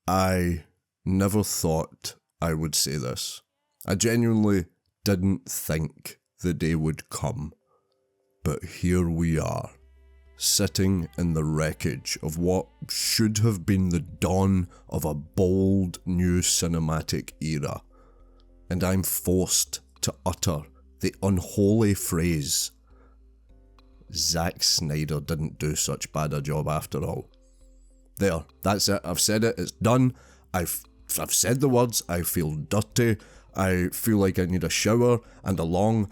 I never thought I would say this. I genuinely didn't think the day would come. But here we are, sitting in the wreckage of what should have been the dawn of a bold new cinematic era. And I'm forced to utter the unholy phrase, Zack Snyder didn't do such bad a job after all. There, that's it, I've said it, it's done, I've said the words, I feel dirty, I feel like I need a shower and a long,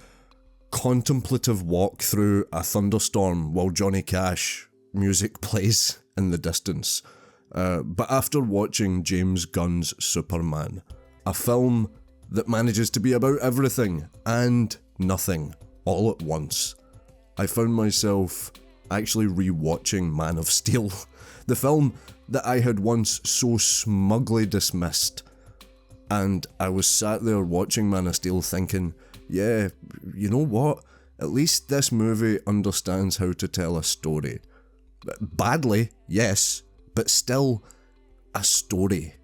contemplative walk through a thunderstorm while Johnny Cash music plays in the distance. But after watching James Gunn's Superman, a film that manages to be about everything and nothing all at once, I found myself actually re-watching Man of Steel, the film that I had once so smugly dismissed. And I was sat there watching Man of Steel thinking, yeah, you know what? At least this movie understands how to tell a story. Badly, yes, but still a story.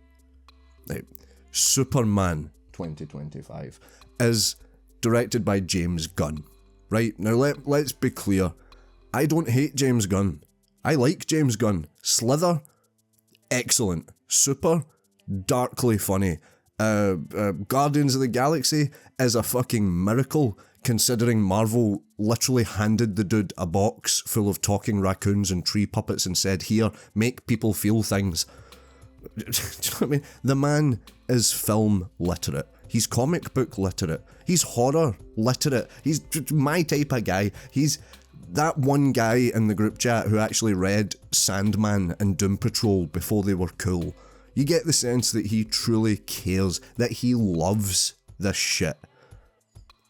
Superman 2025 is directed by James Gunn. Right, now let's be clear. I don't hate James Gunn. I like James Gunn. Slither, excellent. Super, darkly funny. Guardians of the Galaxy is a fucking miracle, considering Marvel literally handed the dude a box full of talking raccoons and tree puppets and said, here, make people feel things. Do you know what I mean? The man is film literate. He's comic book literate. He's horror literate. He's my type of guy. He's that one guy in the group chat who actually read Sandman and Doom Patrol before they were cool. You get the sense that he truly cares, that he loves this shit.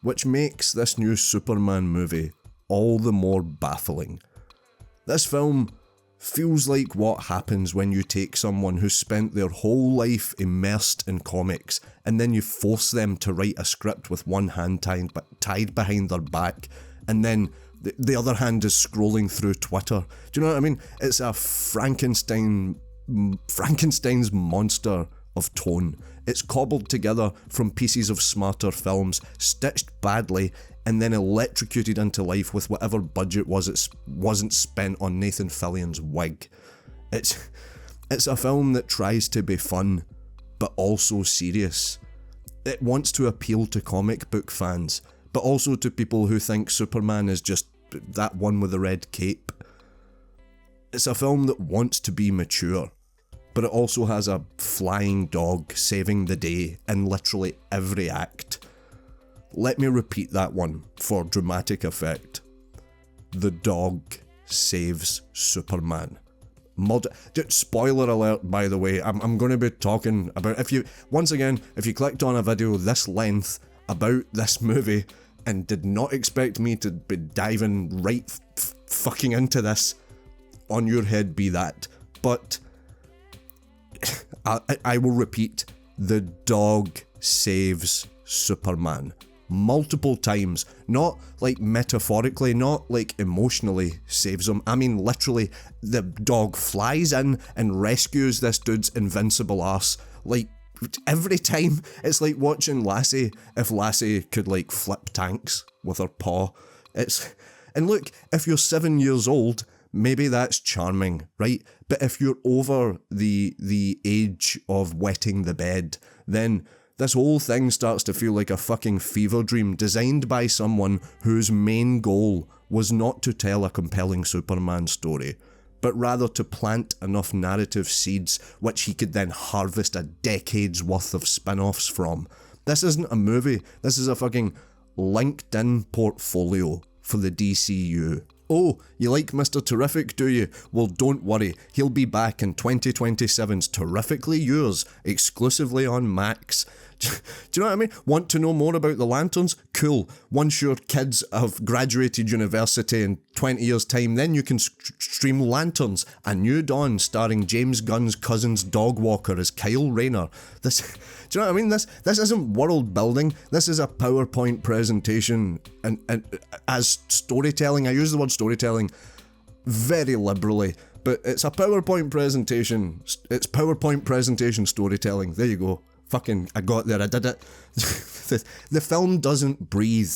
Which makes this new Superman movie all the more baffling. This film feels like what happens when you take someone who spent their whole life immersed in comics and then you force them to write a script with one hand tied behind their back, and then the other hand is scrolling through Twitter. Do you know what I mean? It's a Frankenstein's monster of tone. It's cobbled together from pieces of smarter films, stitched badly, and then electrocuted into life with whatever budget wasn't spent on Nathan Fillion's wig. It's a film that tries to be fun, but also serious. It wants to appeal to comic book fans, but also to people who think Superman is just that one with the red cape. It's a film that wants to be mature, but it also has a flying dog saving the day in literally every act. Let me repeat that one for dramatic effect. The dog saves Superman. Spoiler alert, by the way, I'm going to be talking about, if you clicked on a video this length about this movie and did not expect me to be diving right fucking into this, on your head be that. But I will repeat, the dog saves Superman. Multiple times, not like metaphorically, not like emotionally saves him. I mean literally, the dog flies in and rescues this dude's invincible arse. Like, every time, it's like watching Lassie, if Lassie could like flip tanks with her paw. And look, if you're 7 years old, maybe that's charming, right? But if you're over the age of wetting the bed, then this whole thing starts to feel like a fucking fever dream designed by someone whose main goal was not to tell a compelling Superman story, but rather to plant enough narrative seeds which he could then harvest a decade's worth of spin-offs from. This isn't a movie, this is a fucking LinkedIn portfolio for the DCU. Oh, you like Mr. Terrific, do you? Well, don't worry, he'll be back in 2027's Terrifically Yours, exclusively on Max. Do you know what I mean? Want to know more about the Lanterns? Cool. Once your kids have graduated university in 20 years' time, then you can stream Lanterns, A New Dawn starring James Gunn's cousin's dog walker as Kyle Rayner. Do you know what I mean? This isn't world building. This is a PowerPoint presentation, and as storytelling, I use the word storytelling very liberally, But it's a PowerPoint presentation. It's PowerPoint presentation storytelling. There you go. Fucking, I got there, I did it. The film doesn't breathe.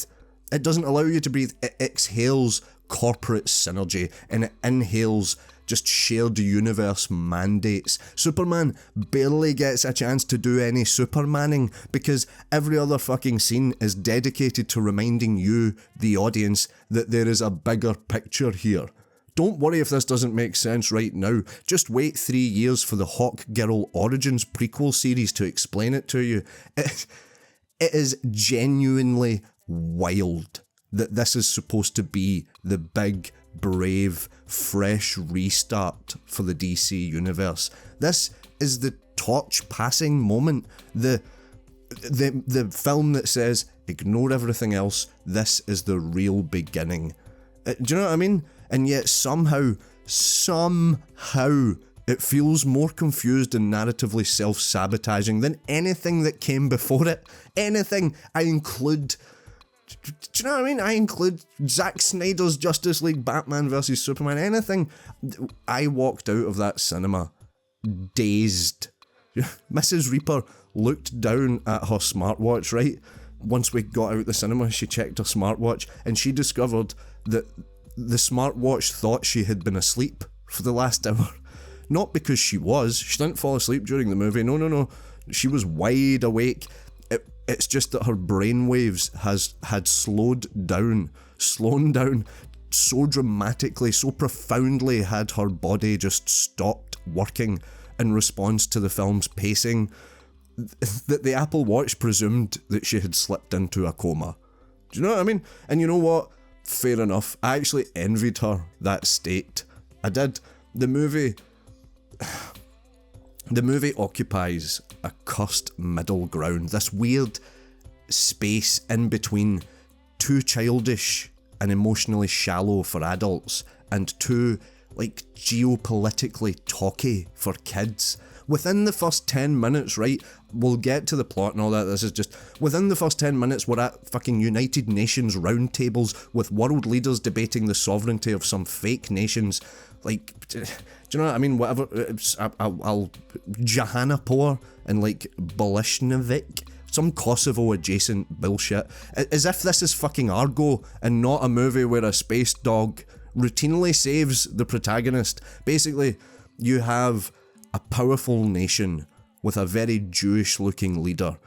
It doesn't allow you to breathe. It exhales corporate synergy and it inhales just shared universe mandates. Superman barely gets a chance to do any Supermaning because every other fucking scene is dedicated to reminding you, the audience, that there is a bigger picture here. Don't worry if this doesn't make sense right now. Just wait 3 years for the Hawk Girl Origins prequel series to explain it to you. It is genuinely wild that this is supposed to be the big, brave, fresh restart for the DC universe. This is the torch passing moment. The film that says, ignore everything else, this is the real beginning. Do you know what I mean? And yet somehow, it feels more confused and narratively self-sabotaging than anything that came before it. Anything. I include... Do you know what I mean? I include Zack Snyder's Justice League, Batman vs Superman, anything. I walked out of that cinema dazed. Mrs. Reaper looked down at her smartwatch, right? Once we got out the cinema, she checked her smartwatch and she discovered that the smartwatch thought she had been asleep for the last hour. Not because she didn't fall asleep during the movie, no. She was wide awake. It's just that her brainwaves had slowed down so dramatically, so profoundly had her body just stopped working in response to the film's pacing that the Apple Watch presumed that she had slipped into a coma. Do you know what I mean? And you know what? Fair enough. I actually envied her that state. I did. The movie occupies a cursed middle ground, this weird space in between too childish and emotionally shallow for adults and too, like, geopolitically talky for kids. Within the first 10 minutes, right, we'll get to the plot and all that, this is just, within the first 10 minutes we're at fucking United Nations roundtables with world leaders debating the sovereignty of some fake nations, like, do you know what I mean, whatever, I'll Jahanapur and like Boleshnevik, some Kosovo adjacent bullshit, as if this is fucking Argo and not a movie where a space dog routinely saves the protagonist. Basically, you have a powerful nation with a very Jewish looking leader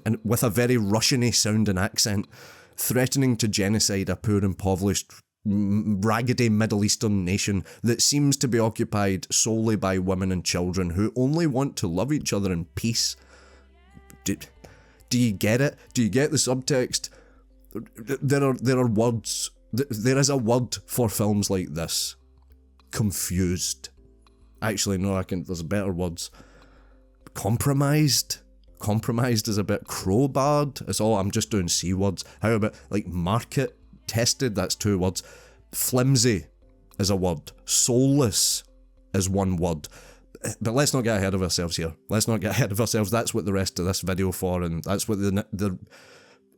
and with a very Russian-y sounding accent threatening to genocide a poor impoverished raggedy Middle Eastern nation that seems to be occupied solely by women and children who only want to love each other in peace. Do you get it? Do you get the subtext? There are words. There is a word for films like this. Confused. Actually, no, there's better words. Compromised? Compromised is a bit crowbarred. It's all, I'm just doing C words. How about, like, market? Tested, that's 2 words. Flimsy is a word. Soulless is 1 word. But let's not get ahead of ourselves here. Let's not get ahead of ourselves. That's what the rest of this video for, and that's what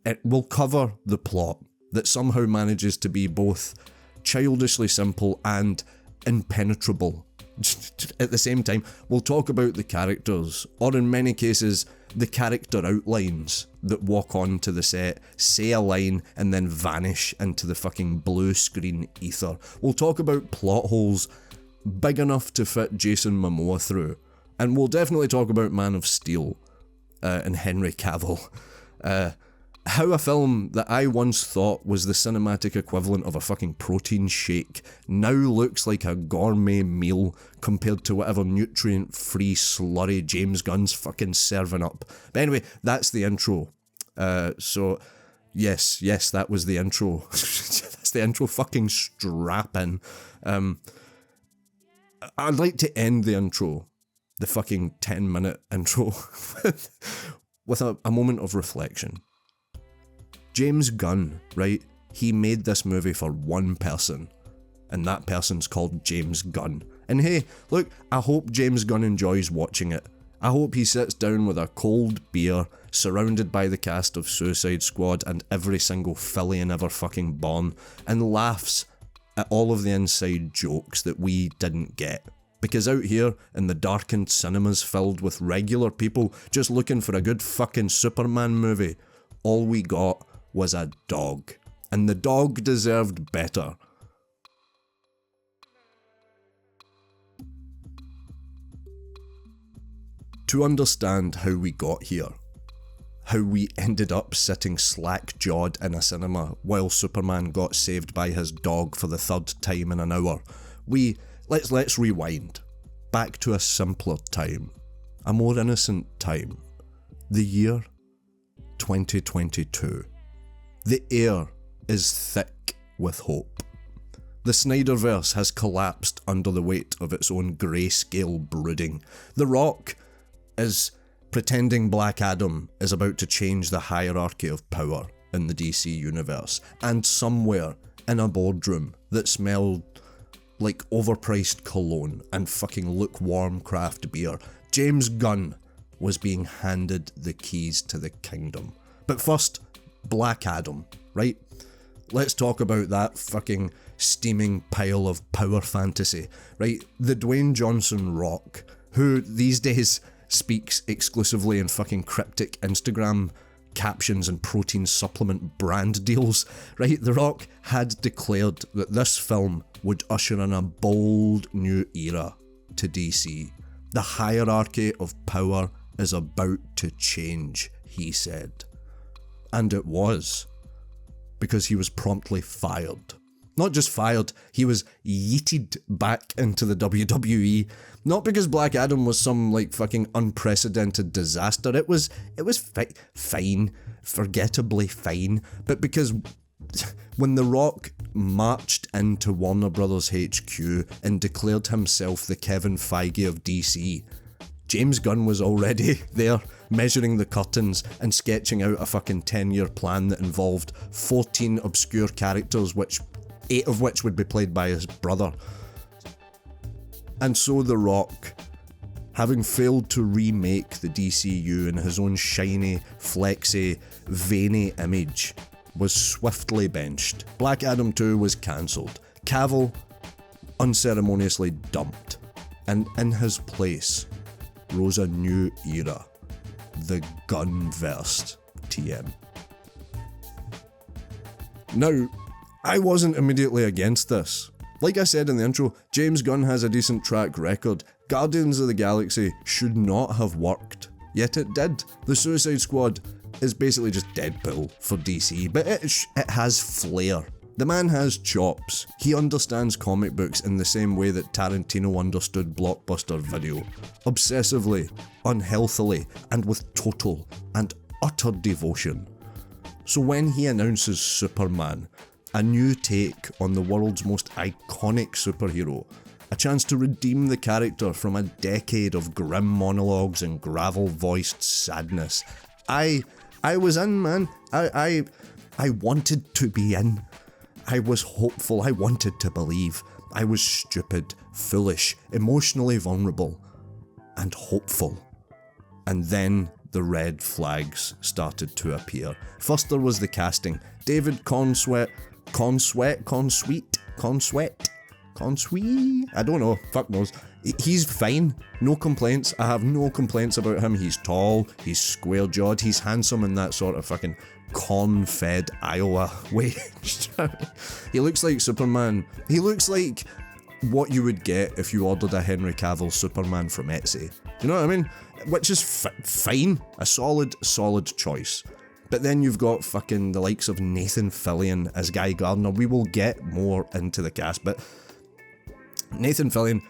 it will cover the plot that somehow manages to be both childishly simple and impenetrable at the same time. We'll talk about the characters, or in many cases, the character outlines that walk onto the set, say a line, and then vanish into the fucking blue screen ether. We'll talk about plot holes big enough to fit Jason Momoa through. And we'll definitely talk about Man of Steel and Henry Cavill. How a film that I once thought was the cinematic equivalent of a fucking protein shake now looks like a gourmet meal compared to whatever nutrient-free slurry James Gunn's fucking serving up. But anyway, that's the intro. So, yes, that was the intro. That's the intro, fucking strap in. I'd like to end the intro, the fucking 10-minute intro, with a moment of reflection. James Gunn, right? He made this movie for one person, and that person's called James Gunn. And hey, look, I hope James Gunn enjoys watching it. I hope he sits down with a cold beer, surrounded by the cast of Suicide Squad and every single Fillion ever fucking born, and laughs at all of the inside jokes that we didn't get. Because out here, in the darkened cinemas filled with regular people just looking for a good fucking Superman movie, all we got was a dog. And the dog deserved better. To understand how we got here, how we ended up sitting slack-jawed in a cinema while Superman got saved by his dog for the third time in an hour, let's rewind. Back to a simpler time. A more innocent time. The year 2022. The air is thick with hope. The Snyderverse has collapsed under the weight of its own grayscale brooding. The Rock is pretending Black Adam is about to change the hierarchy of power in the DC universe, and somewhere in a boardroom that smelled like overpriced cologne and fucking lukewarm craft beer, James Gunn was being handed the keys to the kingdom. But first, Black Adam, right? Let's talk about that fucking steaming pile of power fantasy, right? The Dwayne Johnson Rock, who these days speaks exclusively in fucking cryptic Instagram captions and protein supplement brand deals, right? The Rock had declared that this film would usher in a bold new era to DC. The hierarchy of power is about to change, he said. And it was. Because he was promptly fired. Not just fired, he was yeeted back into the WWE. Not because Black Adam was some like fucking unprecedented disaster. It was fine, forgettably fine. But because when The Rock marched into Warner Brothers HQ and declared himself the Kevin Feige of DC, James Gunn was already there, measuring the curtains and sketching out a fucking 10-year plan that involved 14 obscure characters, 8 of which would be played by his brother. And so The Rock, having failed to remake the DCU in his own shiny, flexy, veiny image, was swiftly benched. Black Adam 2 was cancelled. Cavill unceremoniously dumped. And in his place rose a new era. The Gunverse TM. Now, I wasn't immediately against this. Like I said in the intro, James Gunn has a decent track record. Guardians of the Galaxy should not have worked, yet it did. The Suicide Squad is basically just Deadpool for DC, but it has flair. The man has chops. He understands comic books in the same way that Tarantino understood blockbuster video. Obsessively, unhealthily, and with total and utter devotion. So when he announces Superman, a new take on the world's most iconic superhero, a chance to redeem the character from a decade of grim monologues and gravel-voiced sadness, I was in, man. I wanted to be in. I was hopeful, I wanted to believe. I was stupid, foolish, emotionally vulnerable, and hopeful. And then the red flags started to appear. First there was the casting. David Consweet, I don't know, fuck knows. He's fine, no complaints. I have no complaints about him. He's tall, he's square-jawed, he's handsome in that sort of fucking corn-fed Iowa way. He looks like Superman. He looks like what you would get if you ordered a Henry Cavill Superman from Etsy. Do you know what I mean? Which is fine. A solid choice. But then you've got fucking the likes of Nathan Fillion as Guy Gardner. We will get more into the cast, but Nathan Fillion,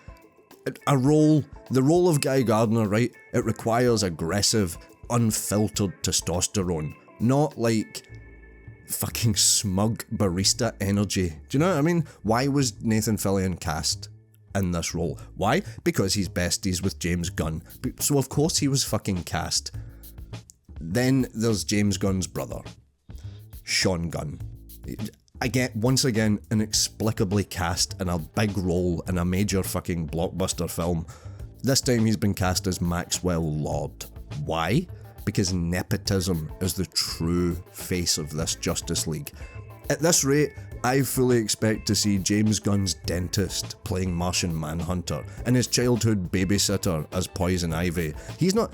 the role of Guy Gardner, right? It requires aggressive, unfiltered testosterone. Not like fucking smug barista energy. Do you know what I mean? Why was Nathan Fillion cast in this role? Why? Because he's besties with James Gunn. So of course he was fucking cast. Then there's James Gunn's brother, Sean Gunn. Once again, inexplicably cast in a big role in a major fucking blockbuster film. This time he's been cast as Maxwell Lord. Why? Because nepotism is the true face of this Justice League. At this rate, I fully expect to see James Gunn's dentist playing Martian Manhunter and his childhood babysitter as Poison Ivy. He's not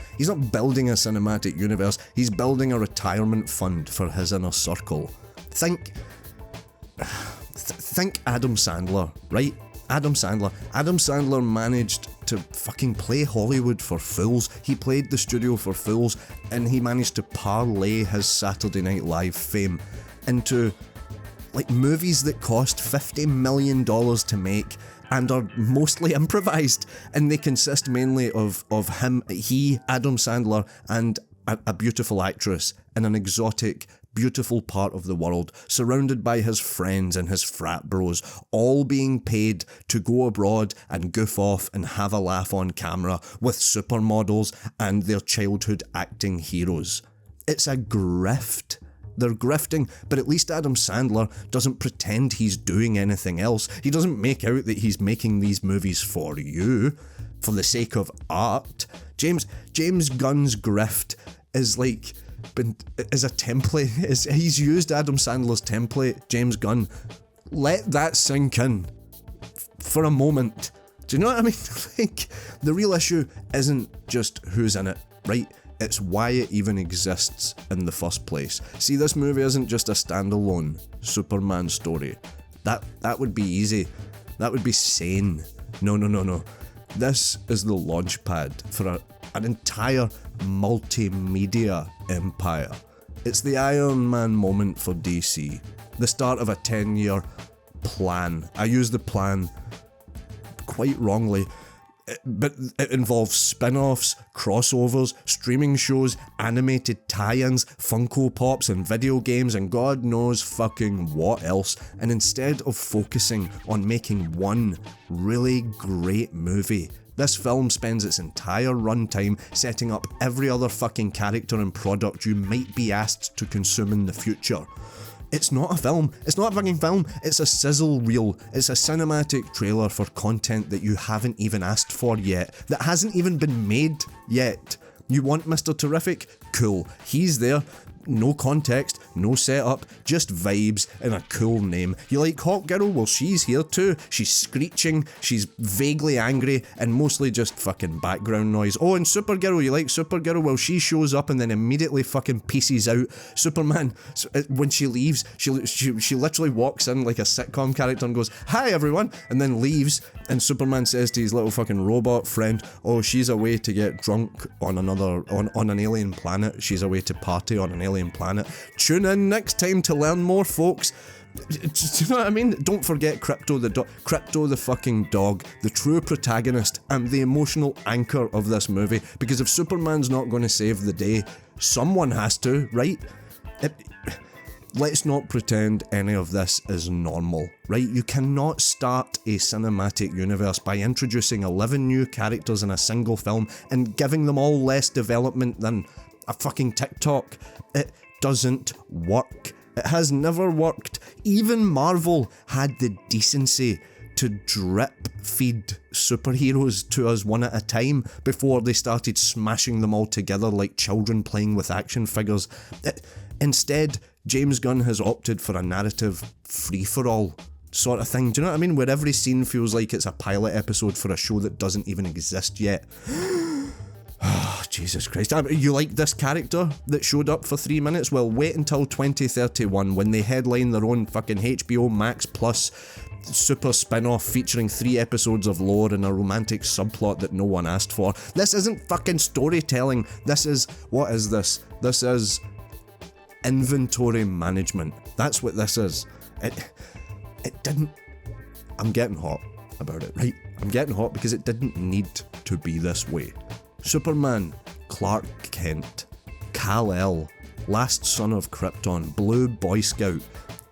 building a cinematic universe, he's building a retirement fund for his inner circle. Think Adam Sandler, right? Adam Sandler managed to fucking play Hollywood for fools. He played the studio for fools, and he managed to parlay his Saturday Night Live fame into like movies that cost $50 million to make and are mostly improvised, and they consist mainly of Adam Sandler, and a beautiful actress in an exotic, beautiful part of the world, surrounded by his friends and his frat bros, all being paid to go abroad and goof off and have a laugh on camera with supermodels and their childhood acting heroes. It's a grift. They're grifting, but at least Adam Sandler doesn't pretend he's doing anything else. He doesn't make out that he's making these movies for you, for the sake of art. James Gunn's grift is like, is a template. He's used Adam Sandler's template, James Gunn. Let that sink in for a moment. Do you know what I mean? Like, the real issue isn't just who's in it, right? It's why it even exists in the first place. See, this movie isn't just a standalone Superman story. That would be easy. That would be sane. No. This is the launchpad for an entire multimedia empire. It's the Iron Man moment for DC. The start of a 10-year plan. I use the plan quite wrongly, but it involves spin-offs, crossovers, streaming shows, animated tie-ins, Funko Pops and video games and God knows fucking what else. And instead of focusing on making one really great movie, this film spends its entire runtime setting up every other fucking character and product you might be asked to consume in the future. It's not a film. It's not a fucking film. It's a sizzle reel. It's a cinematic trailer for content that you haven't even asked for yet, that hasn't even been made yet. You want Mr. Terrific? Cool. He's there. No context, no setup, just vibes and a cool name. You like Hawk Girl? Well, she's here too. She's screeching, she's vaguely angry, and mostly just fucking background noise. Oh, and Supergirl, you like Supergirl? Well, she shows up and then immediately fucking pieces out. Superman, when she leaves, she literally walks in like a sitcom character and goes, "Hi everyone," and then leaves, and Superman says to his little fucking robot friend, "Oh, she's away to get drunk on an alien planet. She's away to party on an alien planet." Tune in next time to learn more, folks. Do you know what I mean? Don't forget Krypto the fucking dog, the true protagonist and the emotional anchor of this movie, because if Superman's not going to save the day, someone has to, right? Let's not pretend any of this is normal, right? You cannot start a cinematic universe by introducing 11 new characters in a single film and giving them all less development than a fucking TikTok. It doesn't work. It has never worked. Even Marvel had the decency to drip feed superheroes to us one at a time before they started smashing them all together like children playing with action figures. Instead, James Gunn has opted for a narrative free-for-all sort of thing. Do you know what I mean? Where every scene feels like it's a pilot episode for a show that doesn't even exist yet. Oh, Jesus Christ. You like this character that showed up for 3 minutes? Well, wait until 2031 when they headline their own fucking HBO Max Plus super spin-off featuring 3 episodes of lore and a romantic subplot that no one asked for. This isn't fucking storytelling. This is... what is this? This is inventory management. That's what this is. It didn't... I'm getting hot about it, right? I'm getting hot because it didn't need to be this way. Superman, Clark Kent, Kal-El, last son of Krypton, Blue Boy Scout,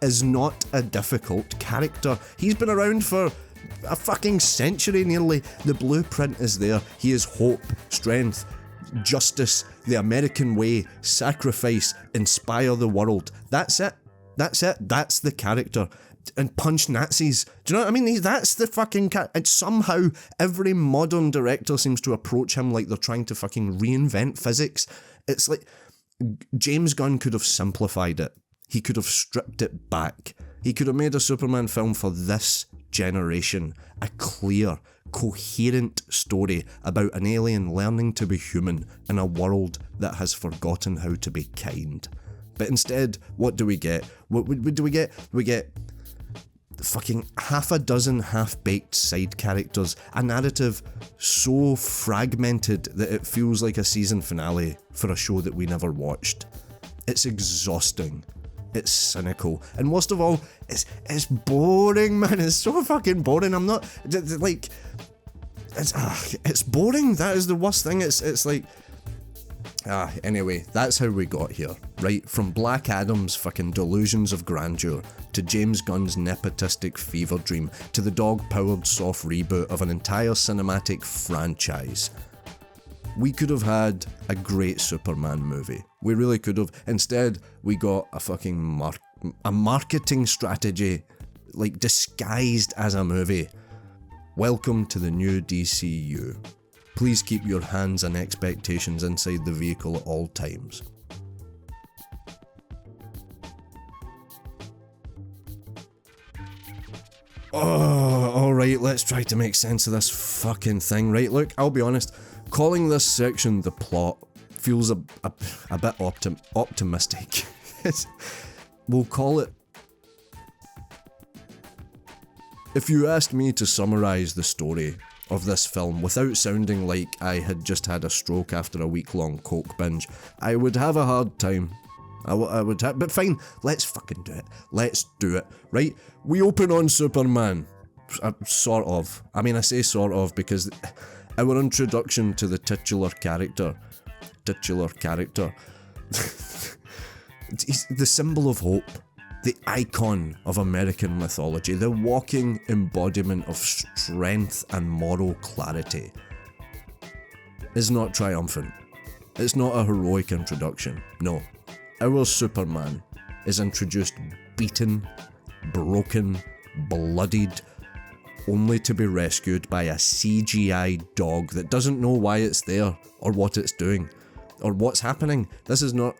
is not a difficult character. He's been around for a fucking century nearly. The blueprint is there. He is hope, strength, justice, the American way, sacrifice, inspire the world. That's it. That's the character. And punch Nazis. Do you know what I mean? That's the fucking and somehow every modern director seems to approach him like they're trying to fucking reinvent physics. It's like James Gunn could have simplified it. He could have stripped it back. He could have made a Superman film for this generation, a clear, coherent story about an alien learning to be human in a world that has forgotten how to be kind. But instead, what do we get? What do we get? We get fucking half a dozen half-baked side characters, a narrative so fragmented that it feels like a season finale for a show that we never watched. It's exhausting. It's cynical, and worst of all, it's boring, man. It's so fucking boring. I'm not like, it's boring. That is the worst thing. It's like, anyway, that's how we got here, right? From Black Adam's fucking delusions of grandeur, to James Gunn's nepotistic fever dream, to the dog-powered soft reboot of an entire cinematic franchise. We could have had a great Superman movie. We really could have. Instead, we got a fucking marketing strategy, like, disguised as a movie. Welcome to the new DCU. Please keep your hands and expectations inside the vehicle at all times. Oh, alright, let's try to make sense of this fucking thing. Right, look, I'll be honest, calling this section the plot feels a bit optimistic. We'll call it... If you asked me to summarise the story of this film without sounding like I had just had a stroke after a week-long coke binge, I would have a hard time. I would have, but fine, let's fucking do it. Let's do it, right? We open on Superman. Sort of. I mean, I say sort of because our introduction to the titular character, he's the symbol of hope, the icon of American mythology, the walking embodiment of strength and moral clarity, is not triumphant. It's not a heroic introduction, no. Our Superman is introduced beaten, broken, bloodied, only to be rescued by a CGI dog that doesn't know why it's there, or what it's doing, or what's happening. This is not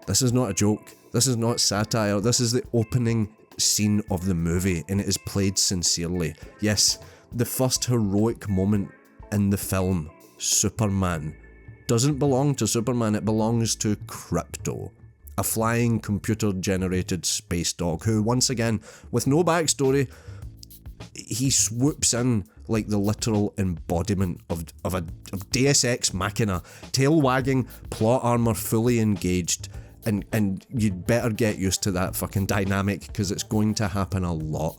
a joke. This is not satire. This is the opening scene of the movie, and it is played sincerely. Yes, the first heroic moment in the film, Superman, doesn't belong to Superman, it belongs to Krypto, a flying computer-generated space dog who, once again, with no backstory, he swoops in like the literal embodiment of Deus Ex Machina, tail wagging, plot armor fully engaged, and you'd better get used to that fucking dynamic because it's going to happen a lot.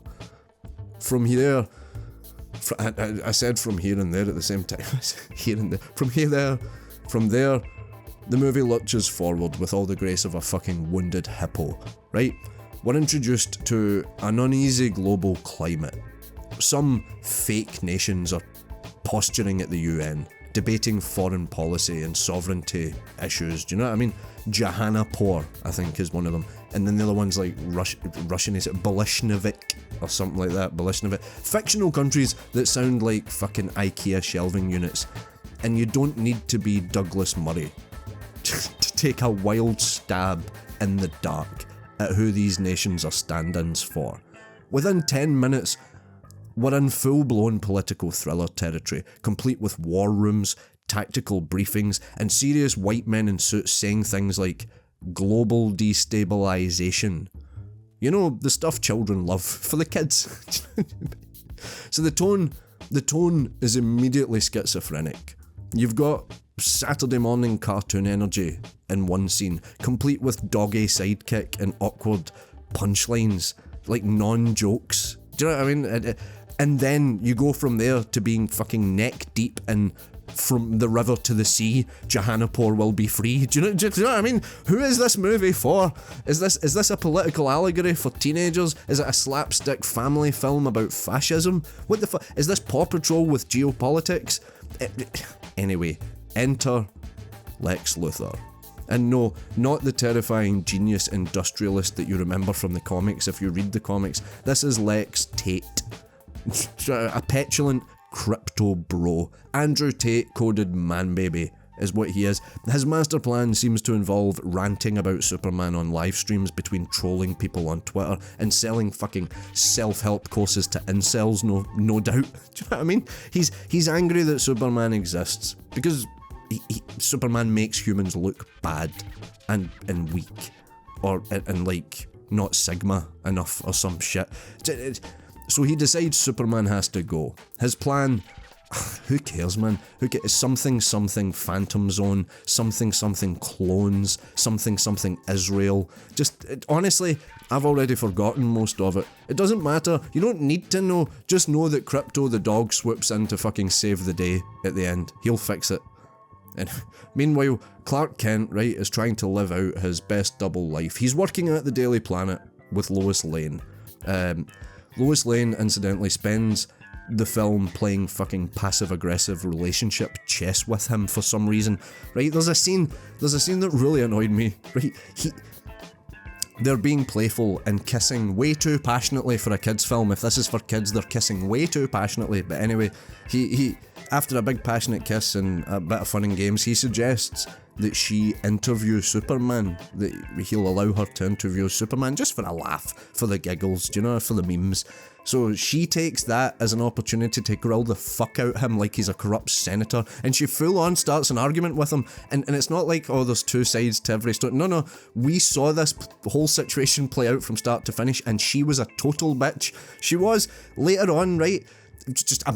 From here, I said from here and there at the same time. Here and there. From there, the movie lurches forward with all the grace of a fucking wounded hippo, right? We're introduced to an uneasy global climate. Some fake nations are posturing at the UN, debating foreign policy and sovereignty issues. Do you know what I mean? Jahanapur, I think, is one of them. And then the other one's like Russian, is it Bolshevik or something like that? Bolshevik. Fictional countries that sound like fucking IKEA shelving units. And you don't need to be Douglas Murray to take a wild stab in the dark at who these nations are stand-ins for. Within 10 minutes, we're in full-blown political thriller territory, complete with war rooms, tactical briefings, and serious white men in suits saying things like global destabilization. You know, the stuff children love for the kids. So the tone is immediately schizophrenic. You've got Saturday morning cartoon energy in one scene, complete with doggy sidekick and awkward punchlines, like non-jokes. Do you know what I mean? And then you go from there to being fucking neck deep in from the river to the sea, Jahanapur will be free. Do you know what I mean? Who is this movie for? Is this a political allegory for teenagers? Is it a slapstick family film about fascism? What the fuck? Is this Paw Patrol with geopolitics? Anyway, enter Lex Luthor. And no, not the terrifying genius industrialist that you remember from the comics if you read the comics. This is Lex Tate. A petulant Krypto bro. Andrew Tate coded man baby. is what he is. His master plan seems to involve ranting about Superman on live streams, between trolling people on Twitter and selling fucking self-help courses to incels, no doubt. Do you know what I mean? He's angry that Superman exists because Superman makes humans look bad and weak, and like not Sigma enough or some shit. So he decides Superman has to go. His plan, who cares, man? Who cares? Something Phantom Zone, something clones, something Israel. Honestly, I've already forgotten most of it. It doesn't matter. You don't need to know. Just know that Krypto the dog swoops in to fucking save the day at the end. He'll fix it. And meanwhile, Clark Kent, right, is trying to live out his best double life. He's working at the Daily Planet with Lois Lane. Lois Lane, incidentally, spends the film playing fucking passive-aggressive relationship chess with him for some reason. Right, there's a scene that really annoyed me. Right, they're being playful and kissing way too passionately for a kids' film. If this is for kids, they're kissing way too passionately. But anyway, he after a big passionate kiss and a bit of fun and games, he suggests that she interview Superman, that he'll allow her to interview Superman just for a laugh, for the giggles, do you know, for the memes. So she takes that as an opportunity to grill the fuck out him like he's a corrupt senator, and she full on starts an argument with him, and it's not like, oh, there's two sides to every story. No, we saw this whole situation play out from start to finish, and she was a total bitch. She was. Later on, right,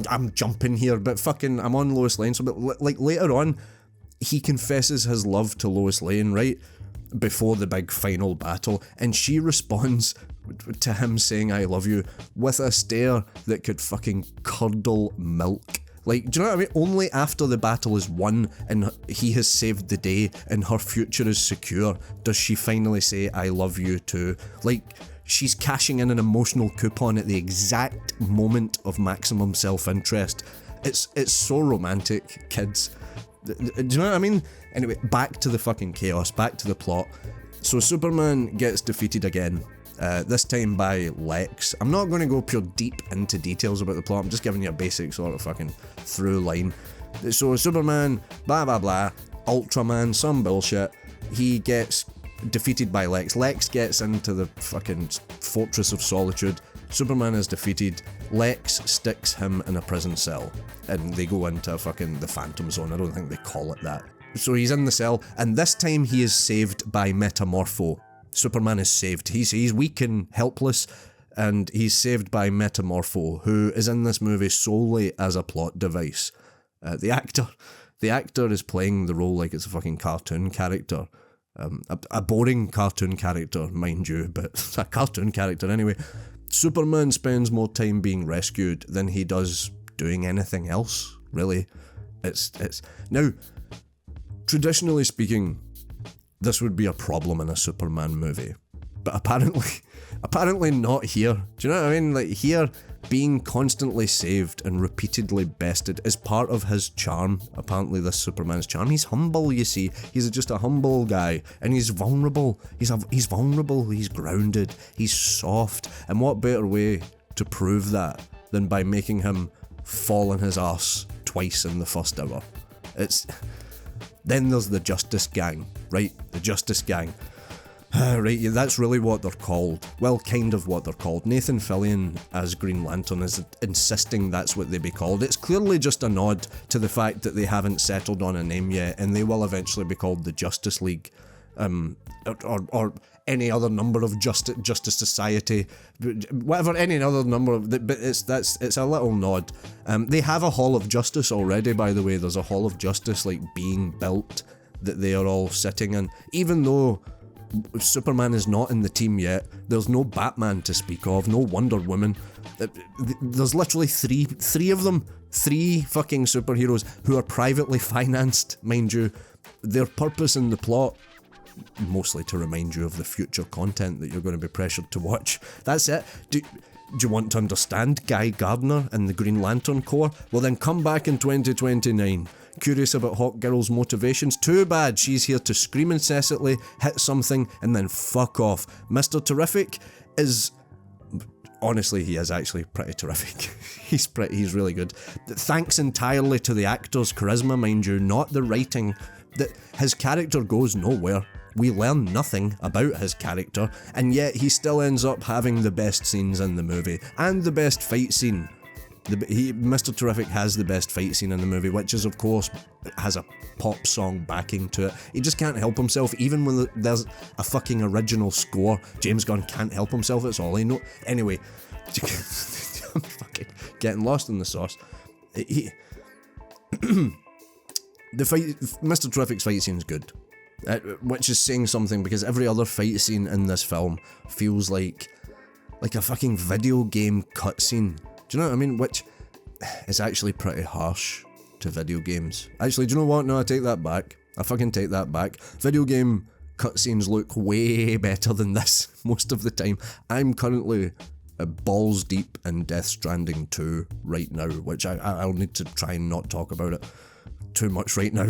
I'm jumping here, but fucking, I'm on Lois Lane, so but like later on, he confesses his love to Lois Lane, right, before the big final battle, and she responds to him saying I love you with a stare that could fucking curdle milk. Like, do you know what I mean? Only after the battle is won and he has saved the day and her future is secure does she finally say I love you too. Like, she's cashing in an emotional coupon at the exact moment of maximum self-interest. It's so romantic, kids. Do you know what I mean? Anyway, back to the fucking chaos, back to the plot. So Superman gets defeated again, this time by Lex. I'm not going to go pure deep into details about the plot, I'm just giving you a basic sort of fucking through line. So Superman, blah blah blah, Ultraman, some bullshit, he gets defeated by Lex. Lex gets into the fucking Fortress of Solitude. Superman is defeated. Lex sticks him in a prison cell, and they go into fucking the Phantom Zone. I don't think they call it that. So he's in the cell, and this time he is saved by Metamorpho. Superman is saved. He's weak and helpless, and he's saved by Metamorpho, who is in this movie solely as a plot device. The actor is playing the role like it's a fucking cartoon character. A boring cartoon character, mind you, but a cartoon character anyway. Superman spends more time being rescued than he does doing anything else, really. It's now, traditionally speaking, this would be a problem in a Superman movie, but apparently not here. Do you know what I mean? Like, here, being constantly saved and repeatedly bested is part of his charm. Apparently this Superman's charm. He's humble, you see. He's just a humble guy, and he's vulnerable. He's vulnerable, he's grounded, he's soft, and what better way to prove that than by making him fall on his arse twice in the first hour. Then there's the Justice Gang, right? The Justice Gang. Right, yeah, that's really what they're called. Well, kind of what they're called. Nathan Fillion as Green Lantern is insisting that's what they be called. It's clearly just a nod to the fact that they haven't settled on a name yet, and they will eventually be called the Justice League, or any other number of Justice Society, whatever, any other number of. But it's a little nod. They have a Hall of Justice already, by the way. There's a Hall of Justice like being built that they are all sitting in, even though Superman is not in the team yet. There's no Batman to speak of, no Wonder Woman. There's literally three of them, three fucking superheroes who are privately financed, mind you. Their purpose in the plot, mostly to remind you of the future content that you're going to be pressured to watch. That's it. Do you want to understand Guy Gardner and the Green Lantern Corps? Well then come back in 2029. Curious about Hawk Girl's motivations? Too bad, she's here to scream incessantly, hit something, and then fuck off. Mr. Terrific is honestly, he is actually pretty terrific. He's really good. Thanks entirely to the actor's charisma, mind you, not the writing. That his character goes nowhere. We learn nothing about his character, and yet he still ends up having the best scenes in the movie, and the best fight scene. Mr. Terrific has the best fight scene in the movie, which is, of course, has a pop song backing to it. He just can't help himself, even when there's a fucking original score. James Gunn can't help himself, it's all he knows. Anyway, I'm fucking getting lost in the sauce. Mr. Terrific's fight scene's good. Which is saying something, because every other fight scene in this film feels like a fucking video game cutscene. Do you know what I mean? Which is actually pretty harsh to video games. Actually, do you know what? No, I take that back. I fucking take that back. Video game cutscenes look way better than this most of the time. I'm currently balls deep in Death Stranding 2 right now, which I'll need to try and not talk about it too much right now.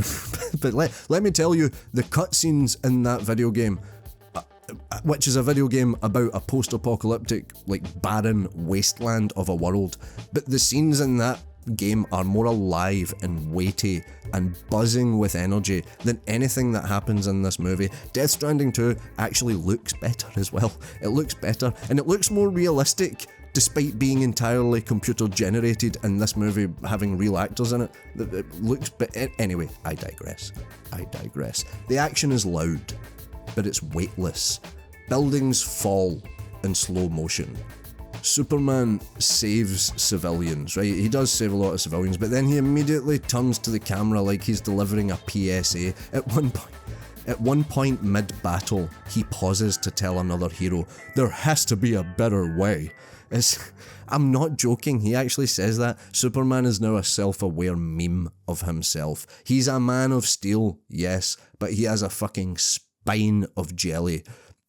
But let me tell you, the cutscenes in that video game, which is a video game about a post-apocalyptic, like, barren wasteland of a world, but the scenes in that game are more alive and weighty and buzzing with energy than anything that happens in this movie. Death Stranding 2 actually looks better as well. It looks better, and it looks more realistic, despite being entirely computer generated, and this movie having real actors in it. It looks, but anyway, I digress. The action is loud, but it's weightless. Buildings fall in slow motion. Superman saves civilians, right? He does save a lot of civilians, but then he immediately turns to the camera like he's delivering a PSA. At one point mid-battle, he pauses to tell another hero, "There has to be a better way." I'm not joking, he actually says that. Superman is now a self-aware meme of himself. He's a man of steel, yes, but he has a fucking spine of jelly.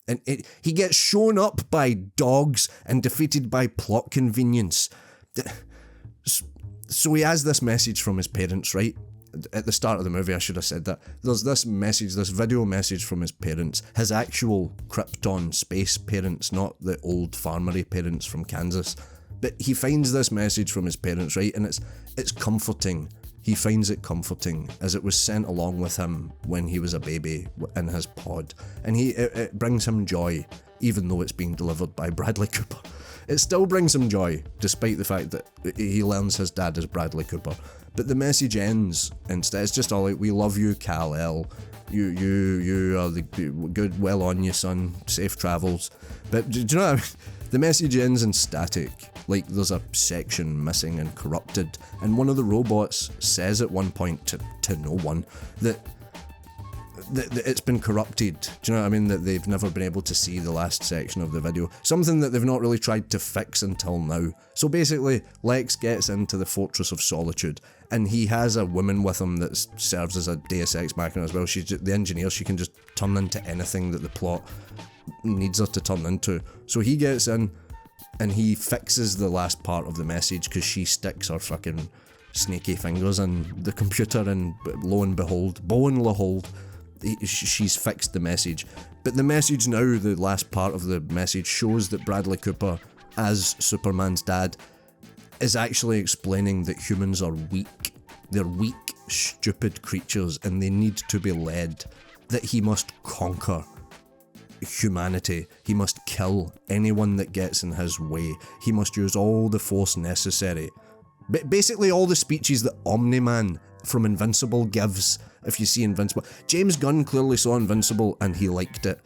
And he gets shown up by dogs and defeated by plot convenience. So he has this message from his parents, right? At the start of the movie, I should have said that. There's this message, this video message from his parents, his actual Krypton space parents, not the old farmery parents from Kansas. But he finds this message from his parents, right? And it's comforting. He finds it comforting, as it was sent along with him when he was a baby in his pod. And it brings him joy, even though it's being delivered by Bradley Cooper. It still brings him joy, despite the fact that he learns his dad is Bradley Cooper. But the message ends instead. It's just all like, "We love you, Kal-El. You are the good, well on you, son. Safe travels." But do you know what I mean? The message ends in static, like there's a section missing and corrupted, and one of the robots says at one point to no one that it's been corrupted. Do you know what I mean? That they've never been able to see the last section of the video. Something that they've not really tried to fix until now. So basically, Lex gets into the Fortress of Solitude, and he has a woman with him that serves as a Deus Ex Machina as well. She's the engineer. She can just turn into anything that the plot needs her to turn into. So he gets in, and he fixes the last part of the message, because she sticks her fucking snaky fingers in the computer, and lo and behold, she's fixed the message. But the message now, the last part of the message, shows that Bradley Cooper, as Superman's dad, is actually explaining that humans are weak. They're weak, stupid creatures, and they need to be led. That he must conquer humanity. He must kill anyone that gets in his way. He must use all the force necessary. Basically all the speeches that Omni-Man from Invincible gives. If you see Invincible, James Gunn clearly saw Invincible and he liked it,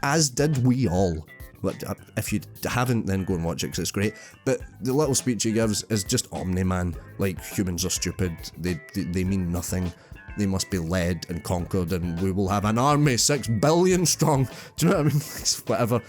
as did we all. But if you haven't, then go and watch it, because it's great. But the little speech he gives is just Omni-Man, like, humans are stupid, they mean nothing, they must be led and conquered, and we will have an army 6 billion strong. Do you know what I mean? Whatever.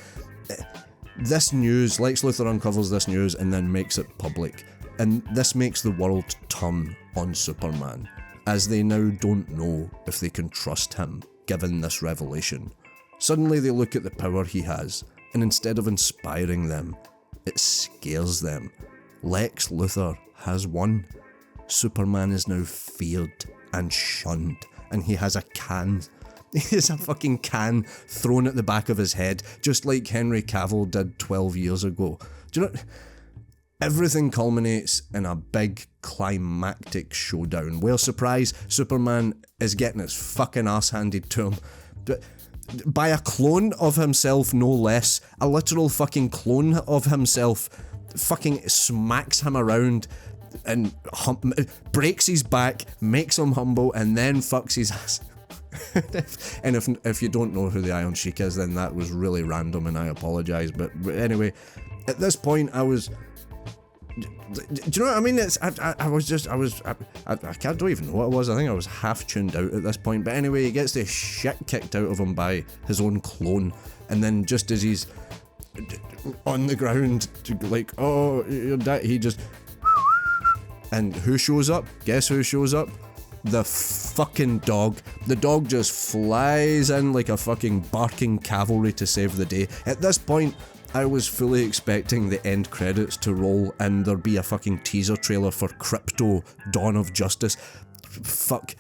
This news, Lex Luthor uncovers this news and then makes it public, and this makes the world turn on Superman, as they now don't know if they can trust him, given this revelation. Suddenly they look at the power he has, and instead of inspiring them, it scares them. Lex Luthor has won. Superman is now feared and shunned, and he has a fucking can thrown at the back of his head, just like Henry Cavill did 12 years ago. Do you know? Everything culminates in a big climactic showdown where, surprise, Superman is getting his fucking ass handed to him by a clone of himself, no less. A literal fucking clone of himself fucking smacks him around and breaks his back, makes him humble, and then fucks his ass. And if you don't know who the Iron Sheik is, then that was really random and I apologise. But anyway, at this point I was... Do you know what I mean? I don't even know what it was. I think I was half tuned out at this point. But anyway, he gets the shit kicked out of him by his own clone, and then just as he's on the ground, like, oh, you're dead, he just... And who shows up? Guess who shows up? The fucking dog. The dog just flies in like a fucking barking cavalry to save the day. At this point, I was fully expecting the end credits to roll and there be a fucking teaser trailer for Krypto Dawn of Justice. Fuck.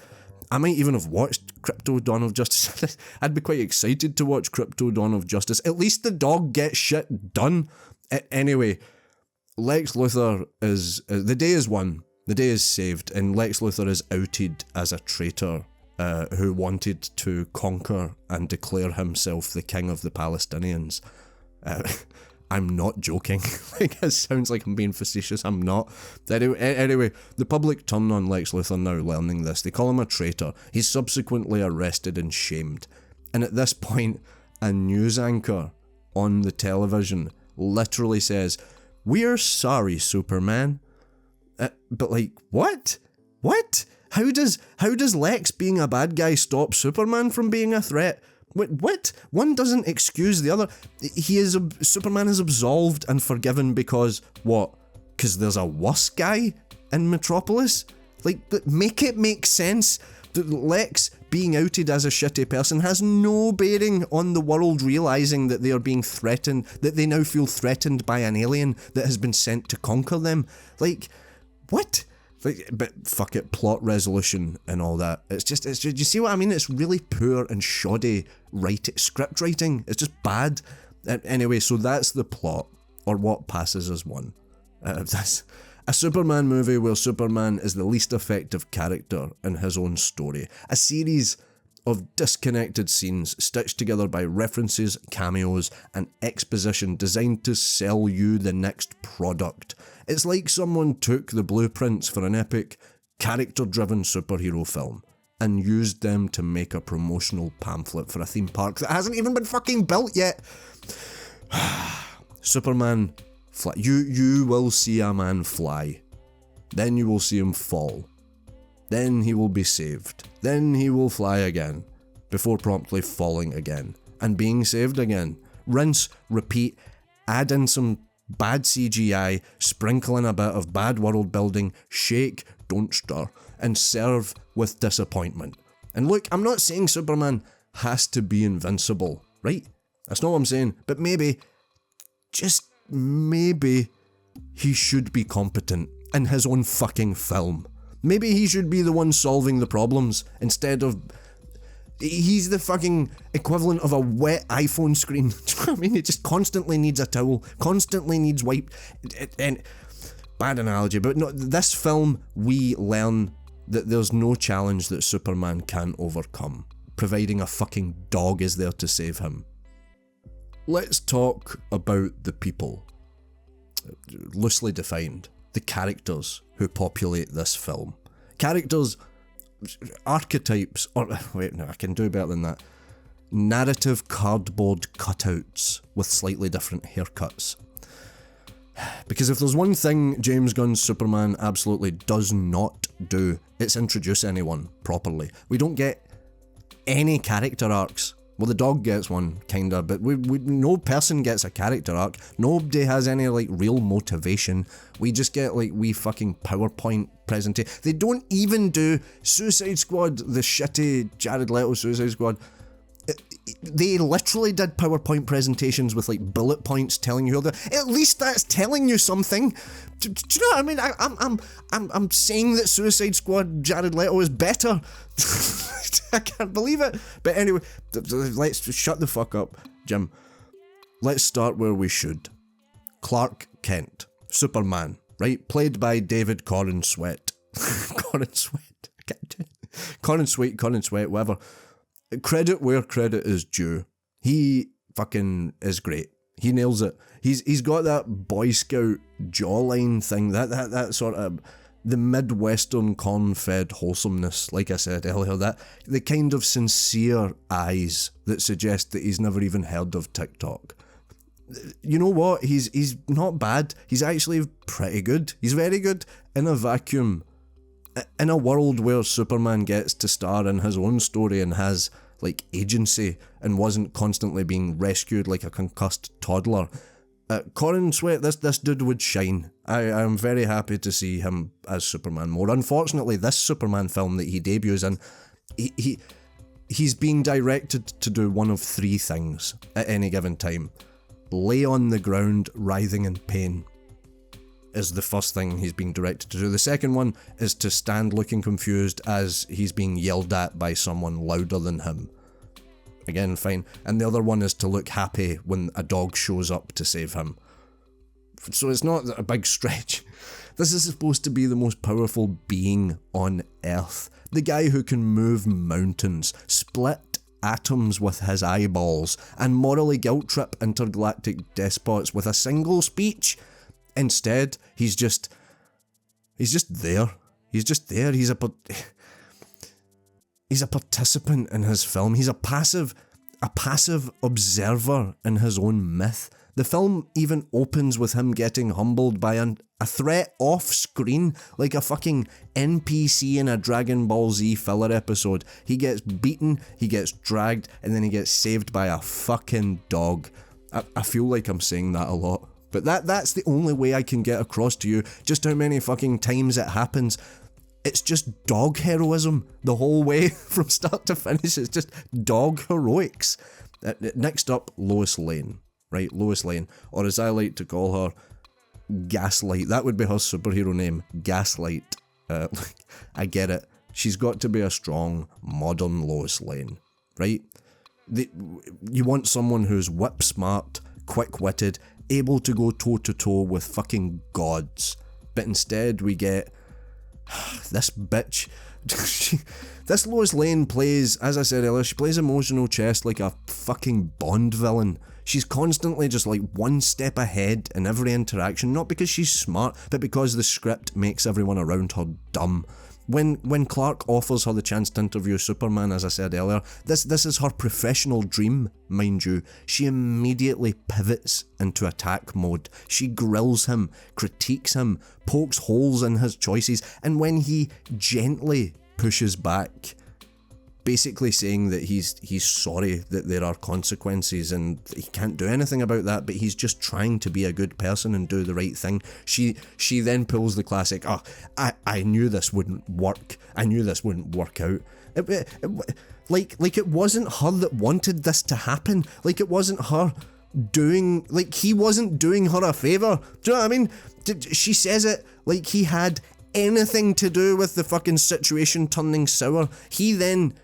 I might even have watched Krypto Dawn of Justice. I'd be quite excited to watch Krypto Dawn of Justice. At least the dog gets shit done. Anyway, Lex Luthor is... the day is won. The day is saved, and Lex Luthor is outed as a traitor who wanted to conquer and declare himself the king of the Palestinians. I'm not joking. Like, it sounds like I'm being facetious. I'm not. Anyway, the public turn on Lex Luthor now learning this. They call him a traitor. He's subsequently arrested and shamed. And at this point, a news anchor on the television literally says, "We're sorry, Superman." But like, what? What? How does Lex being a bad guy stop Superman from being a threat? What? One doesn't excuse the other. Superman is absolved and forgiven because what? Because there's a worse guy in Metropolis? Like, make it make sense. Lex being outed as a shitty person has no bearing on the world realising that they are being threatened, that they now feel threatened by an alien that has been sent to conquer them. Like, what? But fuck it, plot resolution and all that. It's just, you see what I mean? It's really poor and shoddy script writing. It's just bad. Anyway, so that's the plot, or what passes as one. That's a Superman movie where Superman is the least effective character in his own story. A series of disconnected scenes stitched together by references, cameos, and exposition designed to sell you the next product. It's like someone took the blueprints for an epic, character-driven superhero film and used them to make a promotional pamphlet for a theme park that hasn't even been fucking built yet. Superman, fly. You will see a man fly. Then you will see him fall. Then he will be saved. Then he will fly again, before promptly falling again, and being saved again. Rinse, repeat, add in some bad CGI, sprinkle in a bit of bad world building, shake, don't stir, and serve with disappointment. And look, I'm not saying Superman has to be invincible, right? That's not what I'm saying, but maybe, just maybe, he should be competent in his own fucking film. Maybe he should be the one solving the problems instead of... He's the fucking equivalent of a wet iPhone screen. Do you know what I mean? It just constantly needs a towel, constantly needs wiped. And bad analogy, but no, this film, we learn that there's no challenge that Superman can't overcome, providing a fucking dog is there to save him. Let's talk about the people. Loosely defined, the characters who populate this film. Characters, archetypes, or wait, no, I can do better than that. Narrative cardboard cutouts with slightly different haircuts. Because if there's one thing James Gunn's Superman absolutely does not do, it's introduce anyone properly. We don't get any character arcs. Well, the dog gets one, kinda, but no person gets a character arc. Nobody has any, like, real motivation. We just get, like, wee fucking PowerPoint presentation. They don't even do Suicide Squad, the shitty Jared Leto Suicide Squad. They literally did PowerPoint presentations with, like, bullet points telling you at least that's telling you something. Do you know what I mean? I'm saying that Suicide Squad Jared Leto is better. I can't believe it. But anyway, let's shut the fuck up, Jim. Let's start where we should. Clark Kent, Superman, right? Played by David Corn Sweat. Corn Sweat. Corn Sweat, whatever. Credit where credit is due. He fucking is great. He nails it. He's got that Boy Scout jawline thing, that sort of the Midwestern corn-fed wholesomeness, like I said earlier, that the kind of sincere eyes that suggest that he's never even heard of TikTok. You know what? He's not bad. He's actually pretty good. He's very good in a vacuum. In a world where Superman gets to star in his own story and has, like, agency and wasn't constantly being rescued like a concussed toddler, Corn Sweat, this dude would shine. I am very happy to see him as Superman more. Unfortunately, this Superman film that he debuts in, he's being directed to do one of three things at any given time. Lay on the ground, writhing in pain, is the first thing he's being directed to do. The second one is to stand looking confused as he's being yelled at by someone louder than him. Again, fine. And the other one is to look happy when a dog shows up to save him. So it's not a big stretch. This is supposed to be the most powerful being on Earth. The guy who can move mountains, split atoms with his eyeballs, and morally guilt-trip intergalactic despots with a single speech. Instead, he's just there. He's just there. He's a participant in his film. He's a passive observer in his own myth. The film even opens with him getting humbled by a threat off screen, like a fucking NPC in a Dragon Ball Z filler episode. He gets beaten, he gets dragged, and then he gets saved by a fucking dog. I feel like I'm saying that a lot, but that's the only way I can get across to you just how many fucking times it happens. It's just dog heroism the whole way from start to finish. It's just dog heroics. Next up, Lois Lane. Right, Lois Lane. Or as I like to call her, Gaslight. That would be her superhero name, Gaslight. I get it. She's got to be a strong, modern Lois Lane. Right? You want someone who's whip smart, quick-witted, able to go toe-to-toe with fucking gods. But instead we get this bitch. This Lois Lane plays, as I said earlier, she plays emotional chess like a fucking Bond villain. She's constantly just like one step ahead in every interaction, not because she's smart, but because the script makes everyone around her dumb. When Clark offers her the chance to interview Superman, as I said earlier, this is her professional dream, mind you. She immediately pivots into attack mode. She grills him, critiques him, pokes holes in his choices, and when he gently pushes back, basically saying that he's sorry that there are consequences and he can't do anything about that, but he's just trying to be a good person and do the right thing. She then pulls the classic, I knew this wouldn't work. I knew this wouldn't work out. Like it wasn't her that wanted this to happen. Like it wasn't her doing, like he wasn't doing her a favour. Do you know what I mean? She says it like he had anything to do with the fucking situation turning sour. She then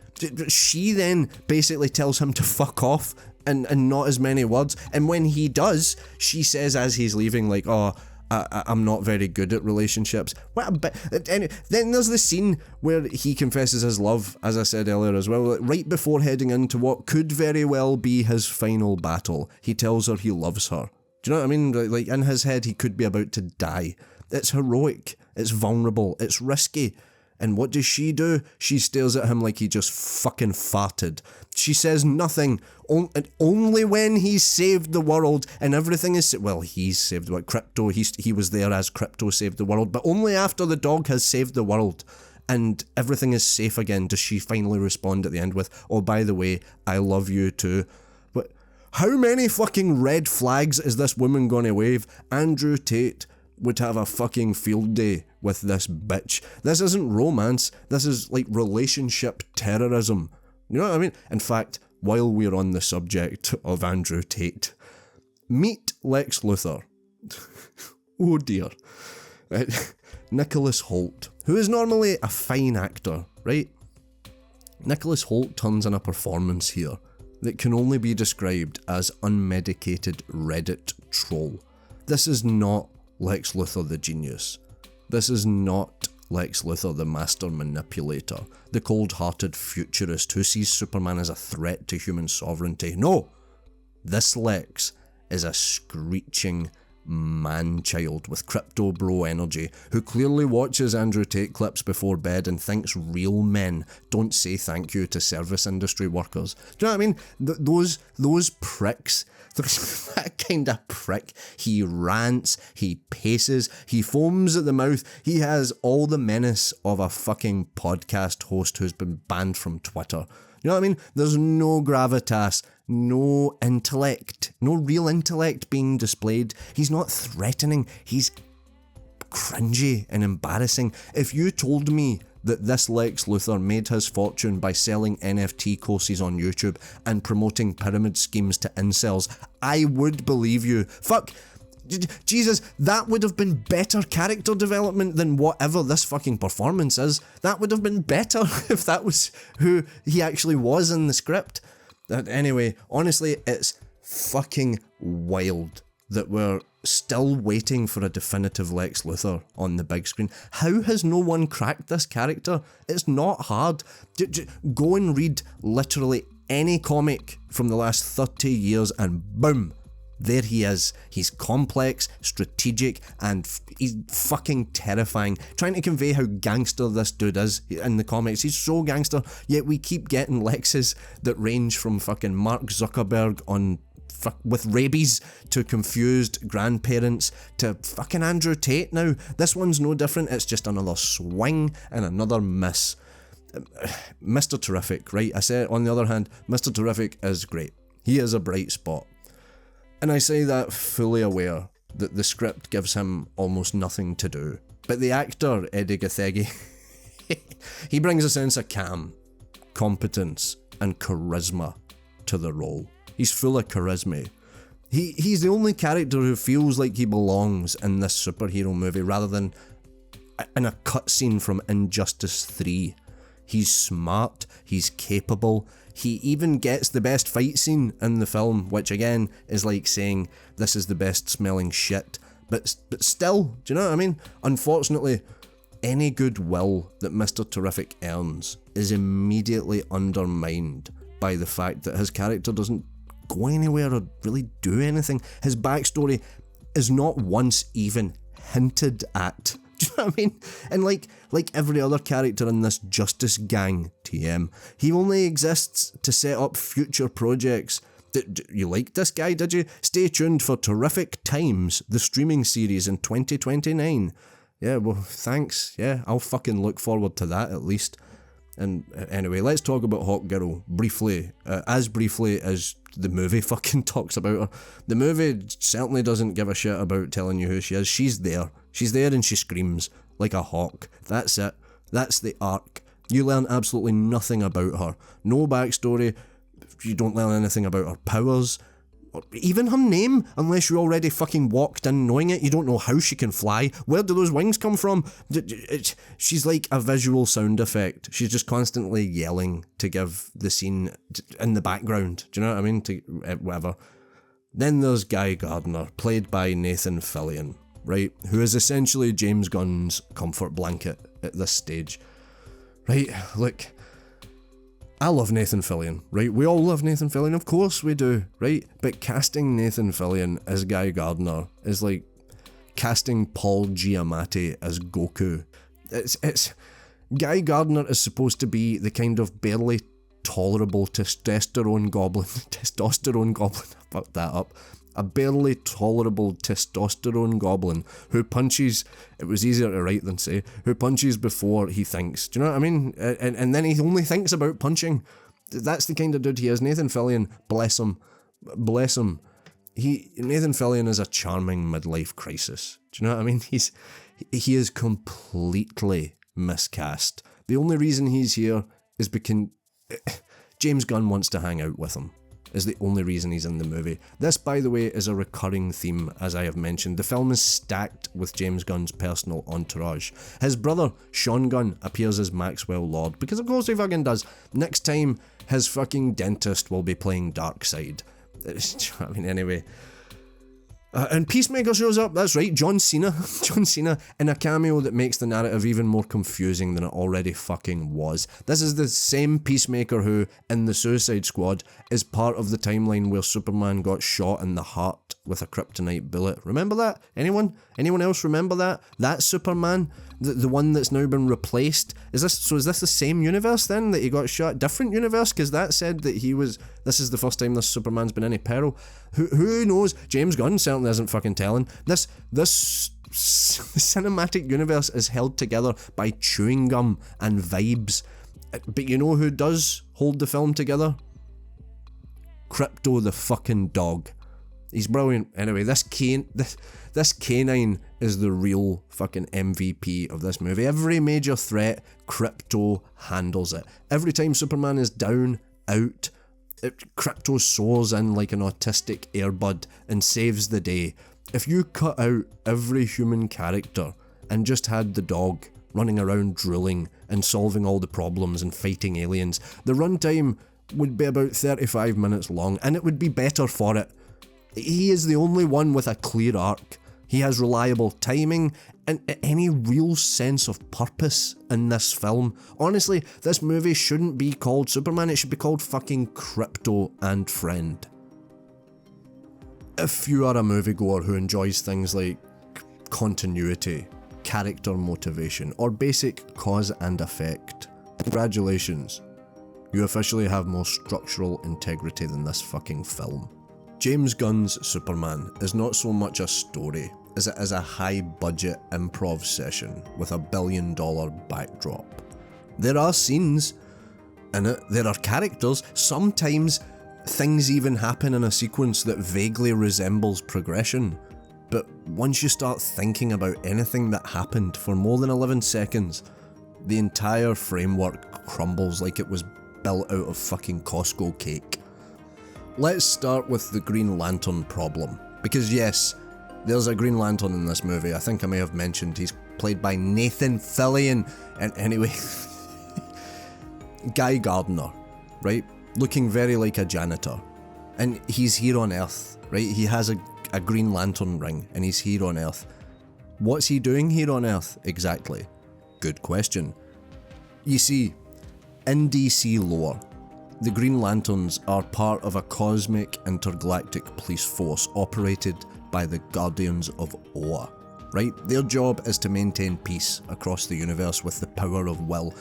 basically tells him to fuck off and not as many words, and when he does, she says as he's leaving, like, I'm not very good at relationships. Then there's the scene where he confesses his love, as I said earlier as well, right before heading into what could very well be his final battle. He tells her he loves her. Do you know what I mean? Like in his head, he could be about to die. It's heroic, it's vulnerable, it's risky. And what does she do? She stares at him like he just fucking farted. She says nothing, only when he's saved the world and everything is... Well, he's saved the world. Krypto, he was there as Krypto saved the world, but only after the dog has saved the world and everything is safe again does she finally respond at the end with, oh, by the way, I love you too. But how many fucking red flags is this woman gonna wave? Andrew Tate would have a fucking field day with this bitch. This isn't romance, this is like relationship terrorism. You know what I mean? In fact, while we're on the subject of Andrew Tate, meet Lex Luthor. Oh dear. Nicholas Hoult, who is normally a fine actor, right? Nicholas Hoult turns in a performance here that can only be described as unmedicated Reddit troll. This is not Lex Luthor the genius. This is not Lex Luthor the master manipulator, the cold-hearted futurist who sees Superman as a threat to human sovereignty. No! This Lex is a screeching man-child with Krypto bro energy who clearly watches Andrew Tate clips before bed and thinks real men don't say thank you to service industry workers. Do you know what I mean? Those pricks, that kind of prick. He rants, he paces, he foams at the mouth, he has all the menace of a fucking podcast host who's been banned from Twitter. You know what I mean? There's no gravitas, no intellect, no real intellect being displayed. He's not threatening, he's cringy and embarrassing. If you told me that this Lex Luthor made his fortune by selling NFT courses on YouTube and promoting pyramid schemes to incels, I would believe you. Fuck. Jesus, that would have been better character development than whatever this fucking performance is. That would have been better if that was who he actually was in the script. Anyway, honestly, it's fucking wild that we're still waiting for a definitive Lex Luthor on the big screen. How has no one cracked this character? It's not hard. Go and read literally any comic from the last 30 years and boom, there he is. He's complex, strategic, and he's fucking terrifying. Trying to convey how gangster this dude is in the comics. He's so gangster, yet we keep getting Lexes that range from fucking Mark Zuckerberg on with rabies to confused grandparents to fucking Andrew Tate now. This one's no different. It's just another swing and another miss. Mr. Terrific, right? I say it on the other hand, Mr. Terrific is great. He is a bright spot. And I say that fully aware that the script gives him almost nothing to do. But the actor, Eddie Gathegi, he brings a sense of calm, competence, and charisma to the role. He's full of charisma. He's the only character who feels like he belongs in this superhero movie rather than in a cutscene from Injustice 3. He's smart, he's capable, he even gets the best fight scene in the film, which again is like saying this is the best smelling shit, but still, do you know what I mean? Unfortunately, any goodwill that Mr. Terrific earns is immediately undermined by the fact that his character doesn't go anywhere or really do anything. His backstory is not once even hinted at. Do you know what I mean? And like every other character in this Justice Gang TM, he only exists to set up future projects. You liked this guy, did you? Stay tuned for Terrific Times, the streaming series in 2029. Yeah, well, thanks. Yeah, I'll fucking look forward to that at least. And anyway, let's talk about Hawk Girl briefly, as briefly as the movie fucking talks about her. The movie certainly doesn't give a shit about telling you who she is. She's there. She's there and she screams like a hawk. That's it. That's the arc. You learn absolutely nothing about her. No backstory. You don't learn anything about her powers. Or even her name, unless you already fucking walked in knowing it. You don't know how she can fly. Where do those wings come from? She's like a visual sound effect. She's just constantly yelling to give the scene in the background. Do you know what I mean? Whatever. Then there's Guy Gardner, played by Nathan Fillion, right? Who is essentially James Gunn's comfort blanket at this stage. Right, look, I love Nathan Fillion, right? We all love Nathan Fillion, of course we do, right? But casting Nathan Fillion as Guy Gardner is like casting Paul Giamatti as Goku. It's Guy Gardner is supposed to be the kind of barely tolerable testosterone goblin, I fucked that up. A barely tolerable testosterone goblin who punches, it was easier to write than say, who punches before he thinks. Do you know what I mean? And then he only thinks about punching. That's the kind of dude he is. Nathan Fillion, bless him. Bless him. Nathan Fillion is a charming midlife crisis. Do you know what I mean? He is completely miscast. The only reason he's here is because James Gunn wants to hang out with him. Is the only reason he's in the movie. This, by the way, is a recurring theme, as I have mentioned. The film is stacked with James Gunn's personal entourage. His brother, Sean Gunn, appears as Maxwell Lord, because of course he fucking does. Next time, his fucking dentist will be playing Darkseid. I mean, anyway. And Peacemaker shows up, that's right, John Cena. John Cena in a cameo that makes the narrative even more confusing than it already fucking was. This is the same Peacemaker who, in the Suicide Squad, is part of the timeline where Superman got shot in the heart with a kryptonite bullet. Remember that? Anyone? Anyone else remember that? That Superman? The one that's now been replaced? Is this the same universe then that he got shot? Different universe? Because that said that this is the first time this Superman's been in any peril. Who knows? James Gunn certainly isn't fucking telling. This cinematic universe is held together by chewing gum and vibes. But you know who does hold the film together? Krypto the fucking dog. He's brilliant. Anyway, this canine is the real fucking MVP of this movie. Every major threat, Krypto handles it. Every time Superman is down, out, Krypto soars in like an autistic airbud and saves the day. If you cut out every human character and just had the dog running around drooling and solving all the problems and fighting aliens, the runtime would be about 35 minutes long, and it would be better for it. He is the only one with a clear arc. He has reliable timing and any real sense of purpose in this film. Honestly, this movie shouldn't be called Superman, it should be called fucking Krypto and Friend. If you are a moviegoer who enjoys things like continuity, character motivation, or basic cause and effect, congratulations. You officially have more structural integrity than this fucking film. James Gunn's Superman is not so much a story as it is a high-budget improv session with a billion-dollar backdrop. There are scenes in it, there are characters, sometimes things even happen in a sequence that vaguely resembles progression. But once you start thinking about anything that happened for more than 11 seconds, the entire framework crumbles like it was built out of fucking Costco cake. Let's start with the Green Lantern problem, because yes, there's a Green Lantern in this movie. I think I may have mentioned he's played by Nathan Fillion, and anyway, Guy Gardner, right? Looking very like a janitor, and he's here on Earth, right? He has a Green Lantern ring, and he's here on Earth. What's he doing here on Earth, exactly? Good question. You see, in DC lore, the Green Lanterns are part of a cosmic intergalactic police force operated by the Guardians of Oa, right? Their job is to maintain peace across the universe with the power of will.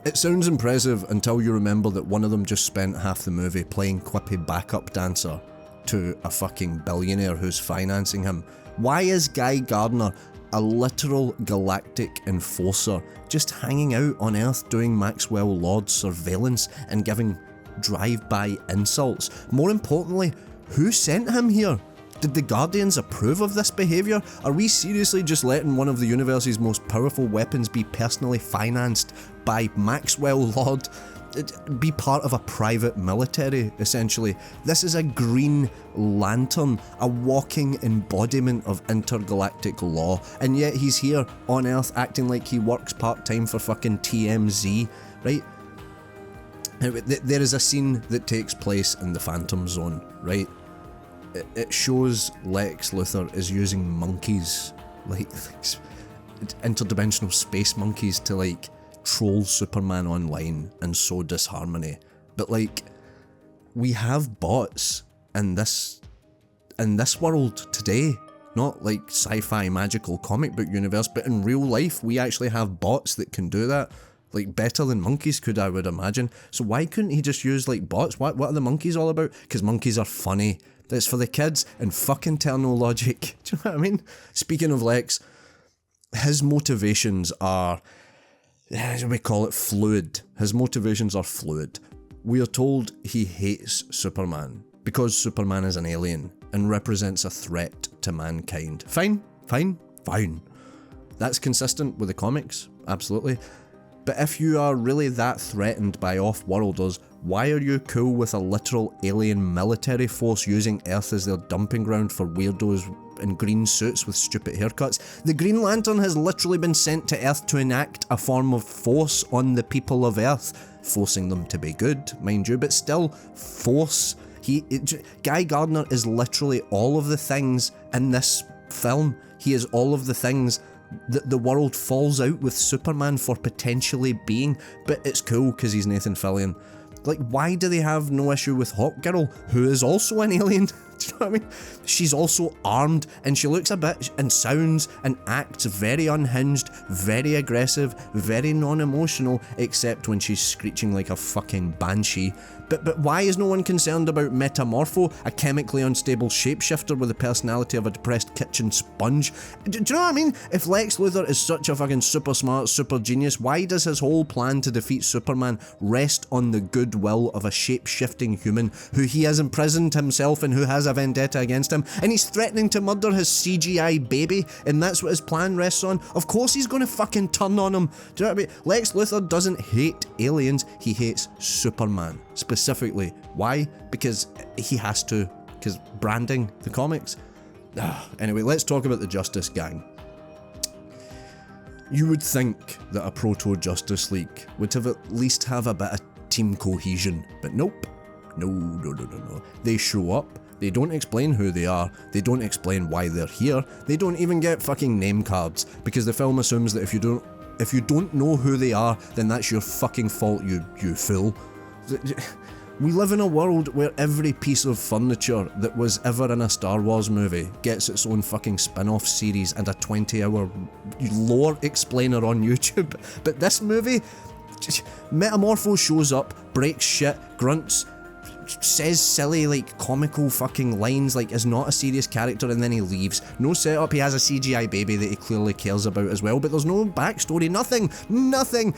It sounds impressive until you remember that one of them just spent half the movie playing quippy backup dancer to a fucking billionaire who's financing him. Why is Guy Gardner a literal galactic enforcer just hanging out on Earth doing Maxwell Lord surveillance and giving drive-by insults? More importantly, who sent him here? Did the Guardians approve of this behaviour? Are we seriously just letting one of the universe's most powerful weapons be personally financed by Maxwell Lord? Be part of a private military, essentially. This is a Green Lantern, a walking embodiment of intergalactic law, and yet he's here on Earth acting like he works part-time for fucking TMZ, right? There is a scene that takes place in the Phantom Zone, right? It shows Lex Luthor is using monkeys, like interdimensional space monkeys, to like troll Superman online and sow disharmony. But like, we have bots in this world today, not like sci-fi magical comic book universe, but in real life we actually have bots that can do that, like better than monkeys could, I would imagine. So why couldn't he just use like bots? What are the monkeys all about? Because monkeys are funny. That's for the kids and fucking logic. Do you know what I mean? Speaking of Lex, his motivations are, we call it fluid. His motivations are fluid. We are told he hates Superman because Superman is an alien and represents a threat to mankind. Fine. That's consistent with the comics, absolutely. But if you are really that threatened by off-worlders, why are you cool with a literal alien military force using Earth as their dumping ground for weirdos in green suits with stupid haircuts? The Green Lantern has literally been sent to Earth to enact a form of force on the people of Earth, forcing them to be good, mind you, but still force. Guy Gardner is literally all of the things in this film. He is all of the things that the world falls out with Superman for potentially being, but it's cool because he's Nathan Fillion. Like, why do they have no issue with Hawkgirl, who is also an alien? Do you know what I mean? She's also armed, and she looks a bit and sounds and acts very unhinged, very aggressive, very non-emotional, except when she's screeching like a fucking banshee. But why is no one concerned about Metamorpho, a chemically unstable shapeshifter with the personality of a depressed kitchen sponge? Do you know what I mean? If Lex Luthor is such a fucking super smart, super genius, why does his whole plan to defeat Superman rest on the goodwill of a shape-shifting human who he has imprisoned himself and who has a vendetta against him, and he's threatening to murder his CGI baby, and that's what his plan rests on? Of course he's gonna fucking turn on him. Do you know what I mean? Lex Luthor doesn't hate aliens, he hates Superman. Specifically. Why? Because he has to. Because branding the comics. Anyway, let's talk about the Justice Gang. You would think that a proto-Justice League would have at least have a bit of team cohesion, but nope. No. They show up, they don't explain who they are, they don't explain why they're here, they don't even get fucking name cards, because the film assumes that if you don't know who they are, then that's your fucking fault, you fool. We live in a world where every piece of furniture that was ever in a Star Wars movie gets its own fucking spin-off series and a 20-hour lore explainer on YouTube. But this movie, Metamorpho shows up, breaks shit, grunts, says silly, like, comical fucking lines, like, is not a serious character, and then he leaves. No setup, he has a CGI baby that he clearly cares about as well, but there's no backstory, nothing.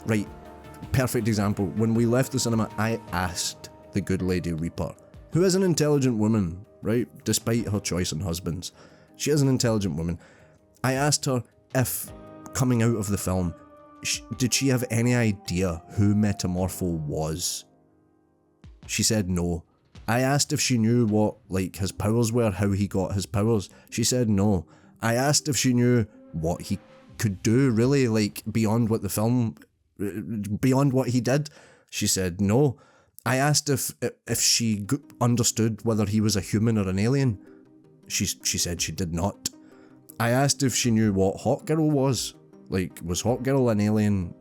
Right. Perfect example. When we left the cinema, I asked the good lady Reaper, who is an intelligent woman, right? Despite her choice in husbands. She is an intelligent woman. I asked her if, coming out of the film, did she have any idea who Metamorpho was? She said no. I asked if she knew what, like, his powers were, how he got his powers. She said no. I asked if she knew what he could do, really, like, beyond what he did. She said no. I asked if she understood whether he was a human or an alien. She said she did not. I asked if she knew what Hawkgirl was. Like, was Hawkgirl an alien?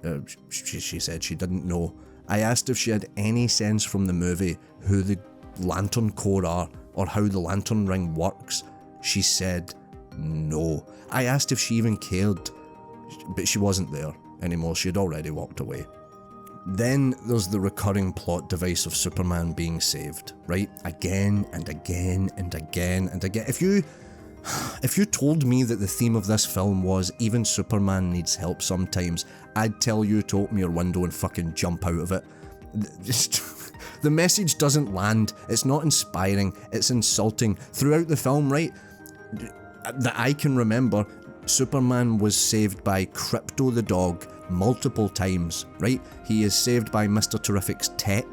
She said she didn't know. I asked if she had any sense from the movie who the Lantern Corps are or how the Lantern Ring works. She said no. I asked if she even cared, but she wasn't there anymore. She had already walked away. Then there's the recurring plot device of Superman being saved, right? Again and again and again and again. If you told me that the theme of this film was even Superman needs help sometimes, I'd tell you to open your window and fucking jump out of it. Just the message doesn't land. It's not inspiring. It's insulting. Throughout the film, right, that I can remember, Superman was saved by Krypto the dog multiple times, right? He is saved by Mr. Terrific's tech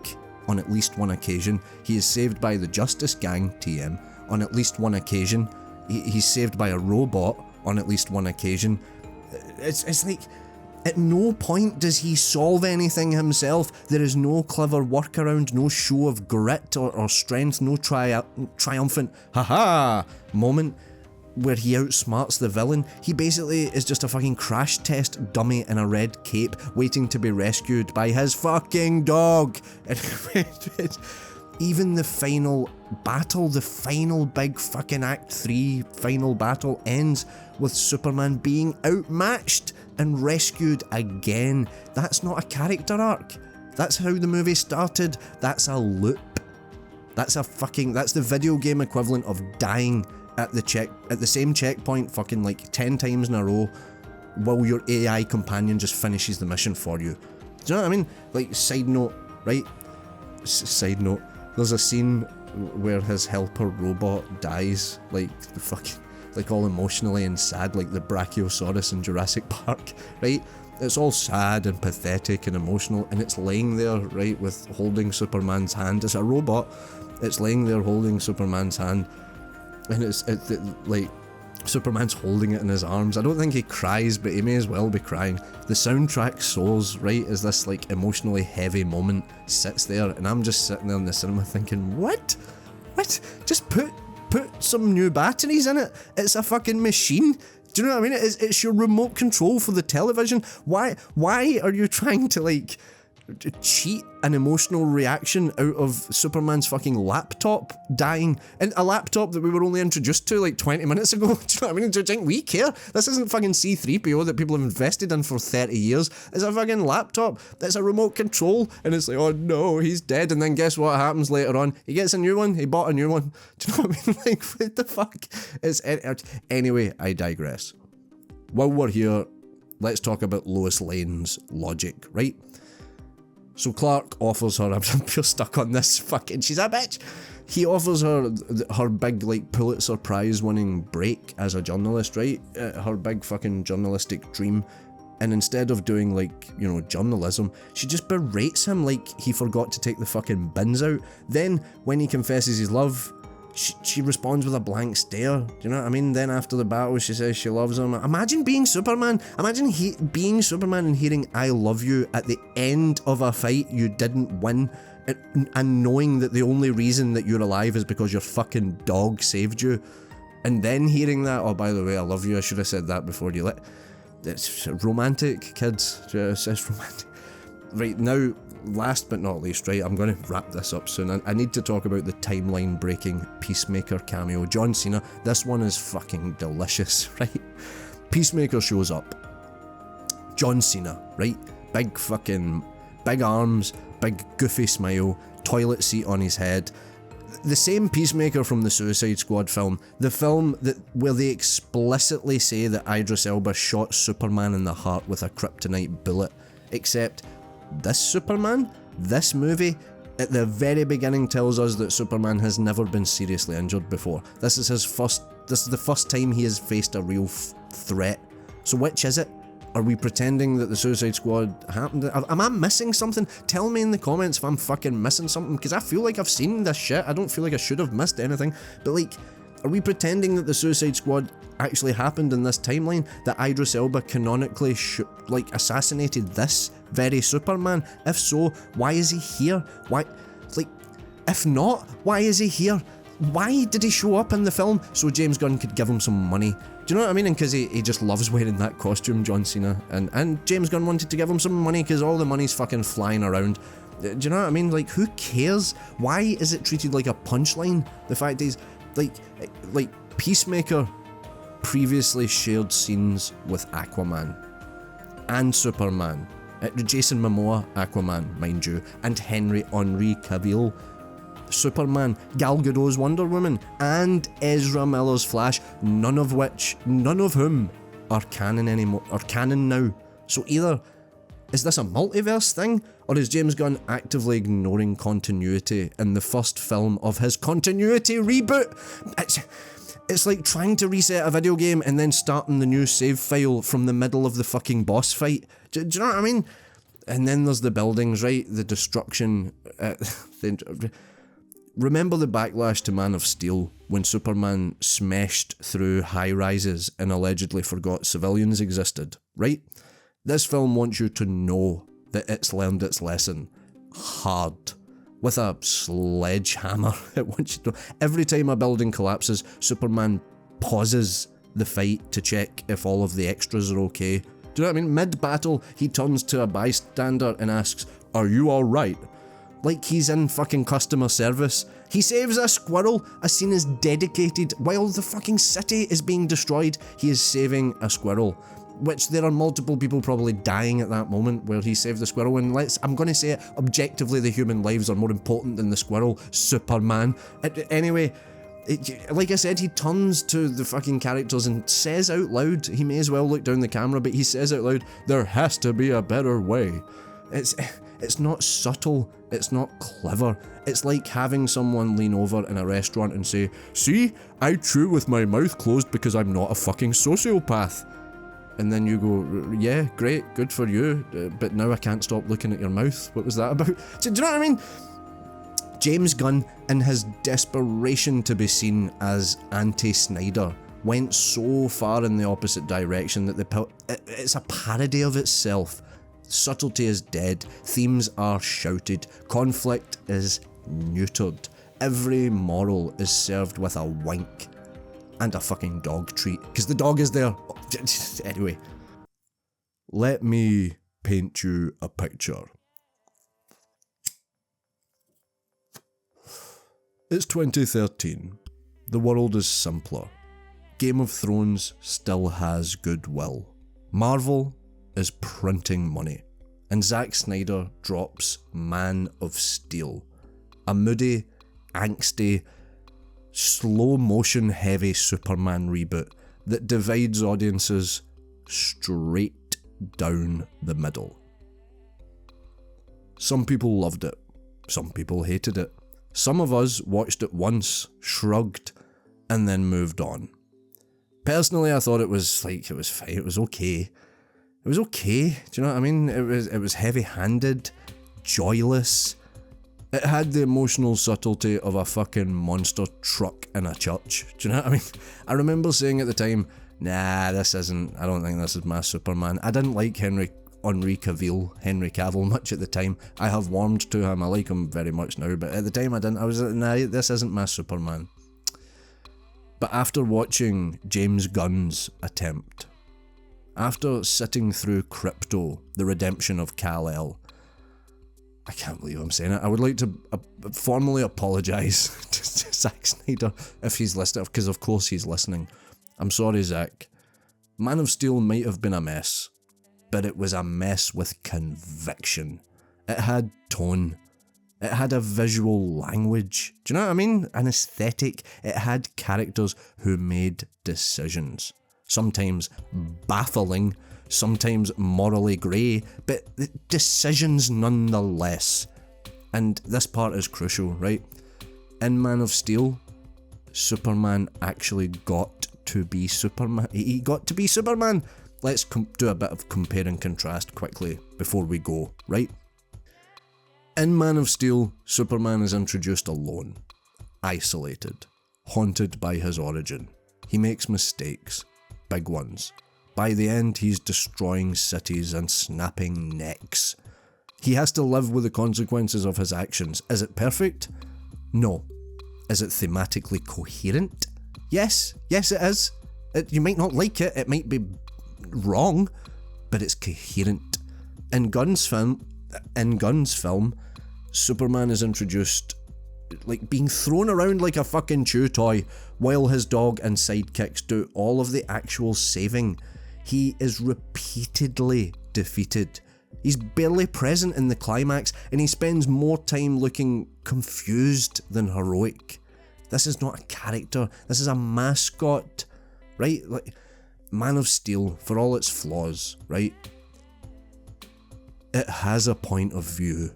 on at least one occasion. He is saved by the Justice Gang, TM, on at least one occasion. He's saved by a robot on at least one occasion. It's like, at no point does he solve anything himself. There is no clever workaround, no show of grit or strength, no triumphant haha moment where he outsmarts the villain. He basically is just a fucking crash test dummy in a red cape waiting to be rescued by his fucking dog. Even the final battle, the final big fucking Act 3 final battle ends with Superman being outmatched and rescued again. That's not a character arc. That's how the movie started. That's a loop. That's the video game equivalent of dying at the same checkpoint fucking like 10 times in a row while your AI companion just finishes the mission for you. Do you know what I mean? Like, side note, right? Side note. There's a scene where his helper robot dies, like the fucking, like all emotionally and sad, like the Brachiosaurus in Jurassic Park, right? It's all sad and pathetic and emotional, and it's laying there, right, with holding Superman's hand. It's a robot. It's laying there holding Superman's hand, and it's like Superman's holding it in his arms. I don't think he cries, but he may as well be crying. The soundtrack soars, right, as this like emotionally heavy moment sits there, and I'm just sitting there in the cinema thinking, what? Just put some new batteries in it. It's a fucking machine. Do you know what I mean? It's your remote control for the television. Why are you trying to like cheat an emotional reaction out of Superman's fucking laptop dying? And a laptop that we were only introduced to like 20 minutes ago. Do you know what I mean? Do you think we care? This isn't fucking C3PO that people have invested in for 30 years. It's a fucking laptop. That's a remote control. And it's like, oh no, he's dead. And then guess what happens later on? He gets a new one. He bought a new one. Do you know what I mean? Like, what the fuck? Anyway, I digress. While we're here, let's talk about Lois Lane's logic, right? So Clark offers her, I'm pure stuck on this fucking, she's a bitch. He offers her big like Pulitzer Prize winning break as a journalist, right? Her big fucking journalistic dream. And instead of doing like, you know, journalism, she just berates him like he forgot to take the fucking bins out. Then when he confesses his love, she responds with a blank stare. Do you know what I mean? Then after the battle, she says she loves him. Imagine being Superman. Imagine being Superman and hearing "I love you" at the end of a fight you didn't win, and knowing that the only reason that you're alive is because your fucking dog saved you. And then hearing that, oh, by the way, I love you. I should have said that before you let. It's romantic, kids. It's romantic. Right, now, last but not least, right, I'm going to wrap this up soon. I need to talk about the timeline-breaking Peacemaker cameo. John Cena, this one is fucking delicious, right? Peacemaker shows up. John Cena, right? Big arms, big goofy smile, toilet seat on his head. The same Peacemaker from the Suicide Squad film, the film where they explicitly say that Idris Elba shot Superman in the heart with a kryptonite bullet, except this Superman, this movie, at the very beginning tells us that Superman has never been seriously injured before. This is the first time he has faced a real threat. So which is it? Are we pretending that the Suicide Squad happened? Am I missing something? Tell me in the comments if I'm fucking missing something, because I feel like I've seen this shit. I don't feel like I should have missed anything. But like, are we pretending that the Suicide Squad actually happened in this timeline? That Idris Elba canonically assassinated this very Superman? If so, why is he here? Why, like, if not, why is he here? Why did he show up in the film? So James Gunn could give him some money. Do you know what I mean? And because he just loves wearing that costume, John Cena. And James Gunn wanted to give him some money because all the money's fucking flying around. Do you know what I mean? Like, who cares? Why is it treated like a punchline? The fact is, like Peacemaker previously shared scenes with Aquaman and Superman. Jason Momoa, Aquaman, mind you, and Henry Cavill, Superman, Gal Gadot's Wonder Woman, and Ezra Miller's Flash, none of whom are canon anymore, are canon now. So either is this a multiverse thing, or is James Gunn actively ignoring continuity in the first film of his continuity reboot? It's like trying to reset a video game and then starting the new save file from the middle of the fucking boss fight. Do you know what I mean? And then there's the buildings, right? The destruction. Remember the backlash to Man of Steel when Superman smashed through high-rises and allegedly forgot civilians existed, right? This film wants you to know that it's learned its lesson hard. With a sledgehammer. It wants you to know. Every time a building collapses, Superman pauses the fight to check if all of the extras are okay. Do you know what I mean? Mid-battle, he turns to a bystander and asks, "Are you alright?" Like he's in fucking customer service. He saves a squirrel. A scene is dedicated while the fucking city is being destroyed. He is saving a squirrel, which there are multiple people probably dying at that moment where he saved the squirrel. And I'm going to say it, objectively the human lives are more important than the squirrel, Superman. Anyway, like I said, he turns to the fucking characters and says out loud, he may as well look down the camera, but he says out loud, "There has to be a better way." It's not subtle, it's not clever. It's like having someone lean over in a restaurant and say, "See, I chew with my mouth closed because I'm not a fucking sociopath." And then you go, "Yeah, great, good for you, but now I can't stop looking at your mouth. What was that about?" Do you know what I mean? James Gunn, in his desperation to be seen as anti-Snyder, went so far in the opposite direction that it's a parody of itself. Subtlety is dead, themes are shouted, conflict is neutered, every moral is served with a wink and a fucking dog treat, because the dog is there. Anyway, let me paint you a picture. It's 2013. The world is simpler. Game of Thrones still has goodwill. Marvel is printing money. And Zack Snyder drops Man of Steel. A moody, angsty, slow motion heavy Superman reboot that divides audiences straight down the middle. Some people loved it. Some people hated it. Some of us watched it once, shrugged, and then moved on. Personally, I thought it was fine, it was okay. It was okay, do you know what I mean? It was heavy-handed, joyless. It had the emotional subtlety of a fucking monster truck in a church, do you know what I mean? I remember saying at the time, nah, I don't think this is my Superman. I didn't like Henry Cavill much at the time. I have warmed to him, I like him very much now, but at the time I didn't. I was like, nah, this isn't my Superman. But after watching James Gunn's attempt, after sitting through Krypto, the redemption of Kal-El, I can't believe I'm saying it, I would like to formally apologise to Zack Snyder if he's listening, because of course he's listening. I'm sorry, Zack. Man of Steel might have been a mess, but it was a mess with conviction. It had tone. It had a visual language. Do you know what I mean? An aesthetic. It had characters who made decisions. Sometimes baffling, sometimes morally grey, but decisions nonetheless. And this part is crucial, right? In Man of Steel, Superman actually got to be Superman. He got to be Superman. Let's do a bit of compare and contrast quickly before we go, right? In Man of Steel, Superman is introduced alone, isolated, haunted by his origin. He makes mistakes, big ones. By the end, he's destroying cities and snapping necks. He has to live with the consequences of his actions. Is it perfect? No. Is it thematically coherent? Yes. Yes, it is. You might not like it, it might be wrong, but it's coherent. In Gunn's film, Superman is introduced like being thrown around like a fucking chew toy while his dog and sidekicks do all of the actual saving. He is repeatedly defeated. He's barely present in the climax, and he spends more time looking confused than heroic. This is not a character, this is a mascot, right? Like, Man of Steel, for all its flaws, right? It has a point of view.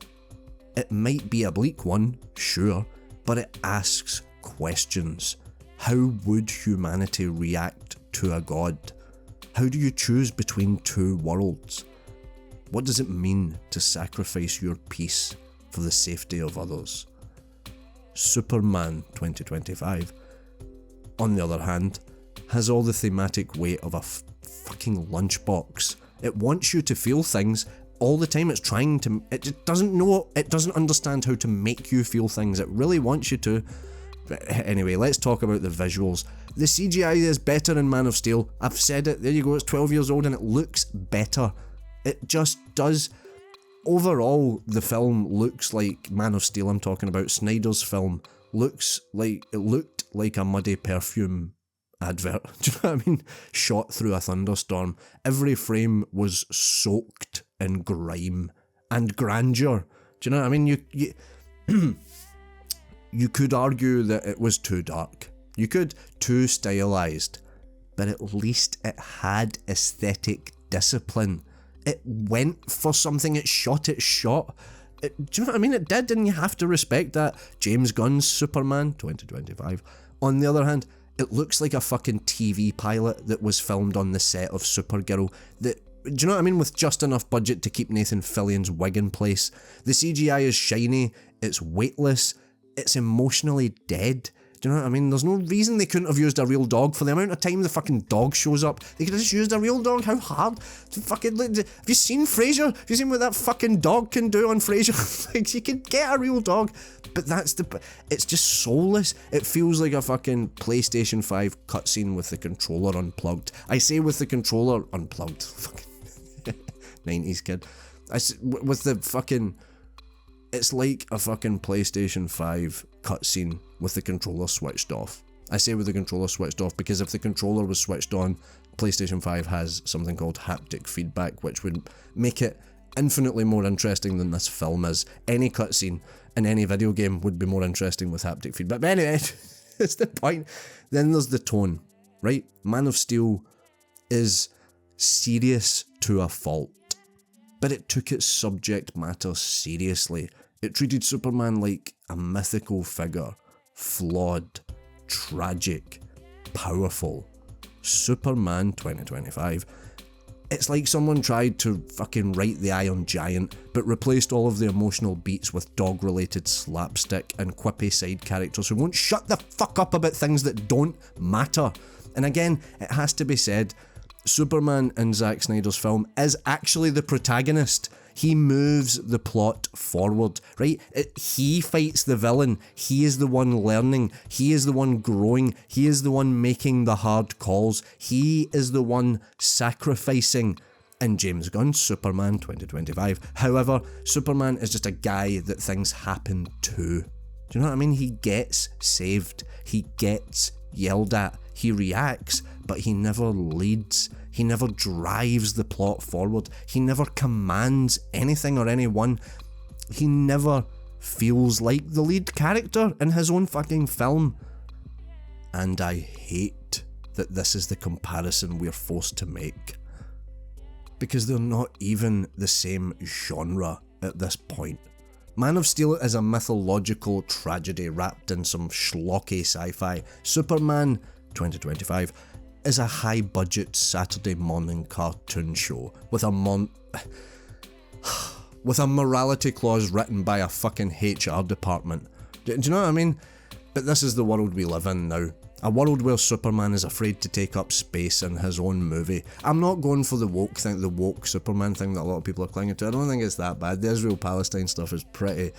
It might be a bleak one, sure, but it asks questions. How would humanity react to a god? How do you choose between two worlds? What does it mean to sacrifice your peace for the safety of others? Superman 2025, on the other hand, has all the thematic weight of a fucking lunchbox. It wants you to feel things all the time. It's trying to, it just doesn't know, it doesn't understand how to make you feel things. It really wants you to. But anyway, let's talk about the visuals. The CGI is better in Man of Steel. I've said it, there you go, it's 12 years old and it looks better. It just does. Overall, the film looks like Man of Steel, I'm talking about, Snyder's film, looks like, it looked like a muddy perfume advert. Do you know what I mean? Shot through a thunderstorm. Every frame was soaked in grime and grandeur. Do you know what I mean? You could argue that it was too dark. You could, too stylized. But at least it had aesthetic discipline. It went for something, it shot. Do you know what I mean? It did, and you have to respect that. James Gunn's Superman 2025. On the other hand, it looks like a fucking TV pilot that was filmed on the set of Supergirl. Do you know what I mean? With just enough budget to keep Nathan Fillion's wig in place. The CGI is shiny, it's weightless, it's emotionally dead. Do you know what I mean? There's no reason they couldn't have used a real dog. For the amount of time the fucking dog shows up, they could have just used a real dog. How hard? Have you seen Frasier? Have you seen what that fucking dog can do on Frasier? Like, you could get a real dog. But it's just soulless. It feels like a fucking PlayStation 5 cutscene with the controller unplugged. I say with the controller unplugged. Fucking 90s kid. With the fucking... It's like a fucking PlayStation 5 cutscene with the controller switched off. I say with the controller switched off because if the controller was switched on, PlayStation 5 has something called haptic feedback, which would make it infinitely more interesting than this film is. Any cutscene in any video game would be more interesting with haptic feedback. But anyway, it's the point. Then there's the tone, right? Man of Steel is serious to a fault, but it took its subject matter seriously. It treated Superman like a mythical figure, flawed, tragic, powerful. Superman 2025. It's like someone tried to fucking write the Iron Giant, but replaced all of the emotional beats with dog-related slapstick and quippy side characters who won't shut the fuck up about things that don't matter. And again, it has to be said, Superman in Zack Snyder's film is actually the protagonist. He moves the plot forward, right? He fights the villain. He is the one learning. He is the one growing. He is the one making the hard calls. He is the one sacrificing in James Gunn's Superman 2025. However, Superman is just a guy that things happen to. Do you know what I mean? He gets saved. He gets yelled at. He reacts, but he never leads. He never drives the plot forward. He never commands anything or anyone. He never feels like the lead character in his own fucking film. And I hate that this is the comparison we're forced to make. Because they're not even the same genre at this point. Man of Steel is a mythological tragedy wrapped in some schlocky sci-fi. Superman 2025 is a high-budget Saturday morning cartoon show with a morality clause written by a fucking HR department. Do you know what I mean? But this is the world we live in now. A world where Superman is afraid to take up space in his own movie. I'm not going for the woke Superman thing that a lot of people are clinging to. I don't think it's that bad. The Israel-Palestine stuff is pretty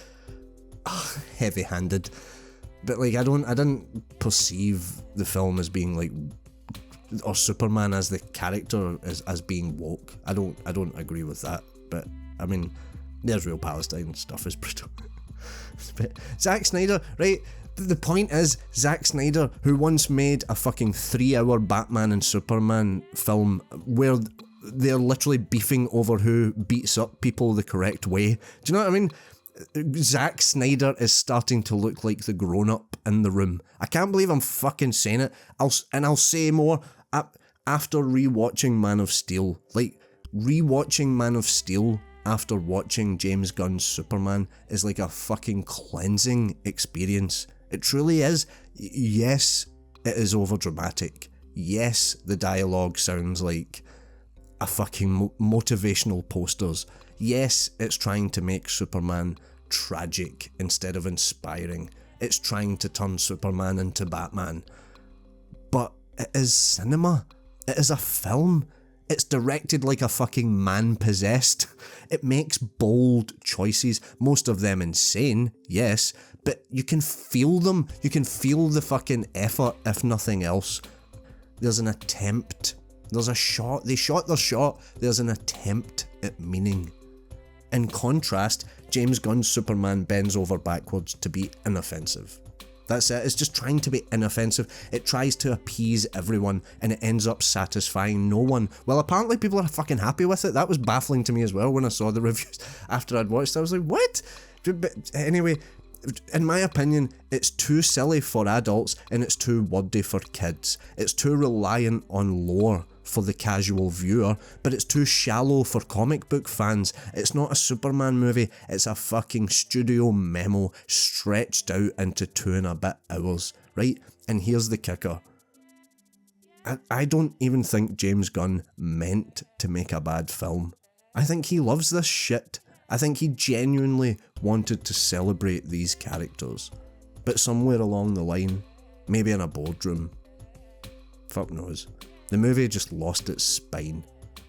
heavy-handed. But like, I didn't perceive the film as being like, or Superman as the character as being woke. I don't agree with that. But I mean, the Israel-Palestine stuff is pretty. But Zack Snyder, right? The point is, Zack Snyder, who once made a fucking 3-hour Batman and Superman film where they're literally beefing over who beats up people the correct way. Do you know what I mean? Zack Snyder is starting to look like the grown-up in the room. I can't believe I'm fucking saying it. I'll say more after rewatching Man of Steel. Like, rewatching Man of Steel after watching James Gunn's Superman is like a fucking cleansing experience. It truly is. Yes, it is overdramatic. Yes, the dialogue sounds like a fucking motivational posters. Yes, it's trying to make Superman tragic instead of inspiring. It's trying to turn Superman into Batman. But it is cinema. It is a film. It's directed like a fucking man possessed. It makes bold choices, most of them insane, yes, but you can feel them. You can feel the fucking effort, if nothing else. There's an attempt. There's a shot. They shot their shot. There's an attempt at meaning. In contrast, James Gunn's Superman bends over backwards to be inoffensive. That's it. It's just trying to be inoffensive. It tries to appease everyone and it ends up satisfying no one. Well, apparently people are fucking happy with it. That was baffling to me as well when I saw the reviews after I'd watched it. I was like, what? But anyway, in my opinion, it's too silly for adults and it's too wordy for kids. It's too reliant on lore for the casual viewer, but it's too shallow for comic book fans. It's not a Superman movie, it's a fucking studio memo stretched out into 2 and a bit hours, right? And here's the kicker. I don't even think James Gunn meant to make a bad film. I think he loves this shit. I think he genuinely wanted to celebrate these characters. But somewhere along the line, Maybe in a boardroom. Fuck knows. The movie just lost its spine.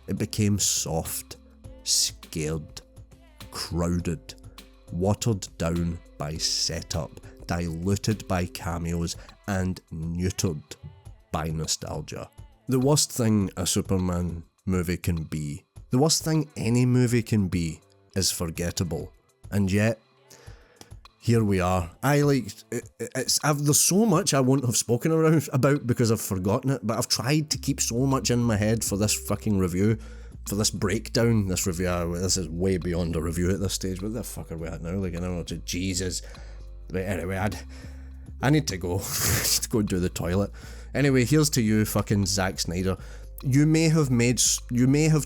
It became soft, scared, crowded, watered down by setup, diluted by cameos, and neutered by nostalgia. The worst thing a Superman movie can be, the worst thing any movie can be, is forgettable. And yet, here we are. There's so much I won't have spoken about because I've forgotten it, but I've tried to keep so much in my head for this fucking review, for this breakdown, this review. This is way beyond a review at this stage. Where the fuck are we at now? Like, I don't know, Jesus. But anyway, I need to go. Just go and do the toilet. Anyway, here's to you, fucking Zack Snyder. You may have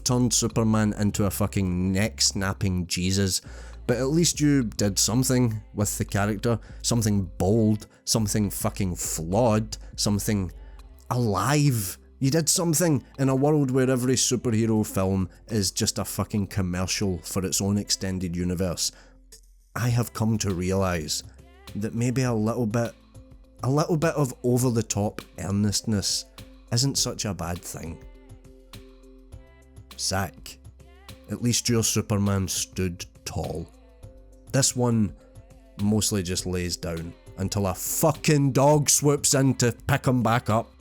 turned Superman into a fucking neck-snapping Jesus, but at least you did something with the character. Something bold, something fucking flawed, something alive. You did something in a world where every superhero film is just a fucking commercial for its own extended universe. I have come to realise that maybe a little bit of over-the-top earnestness isn't such a bad thing. Zack, at least your Superman stood tall. This one mostly just lays down until a fucking dog swoops in to pick him back up.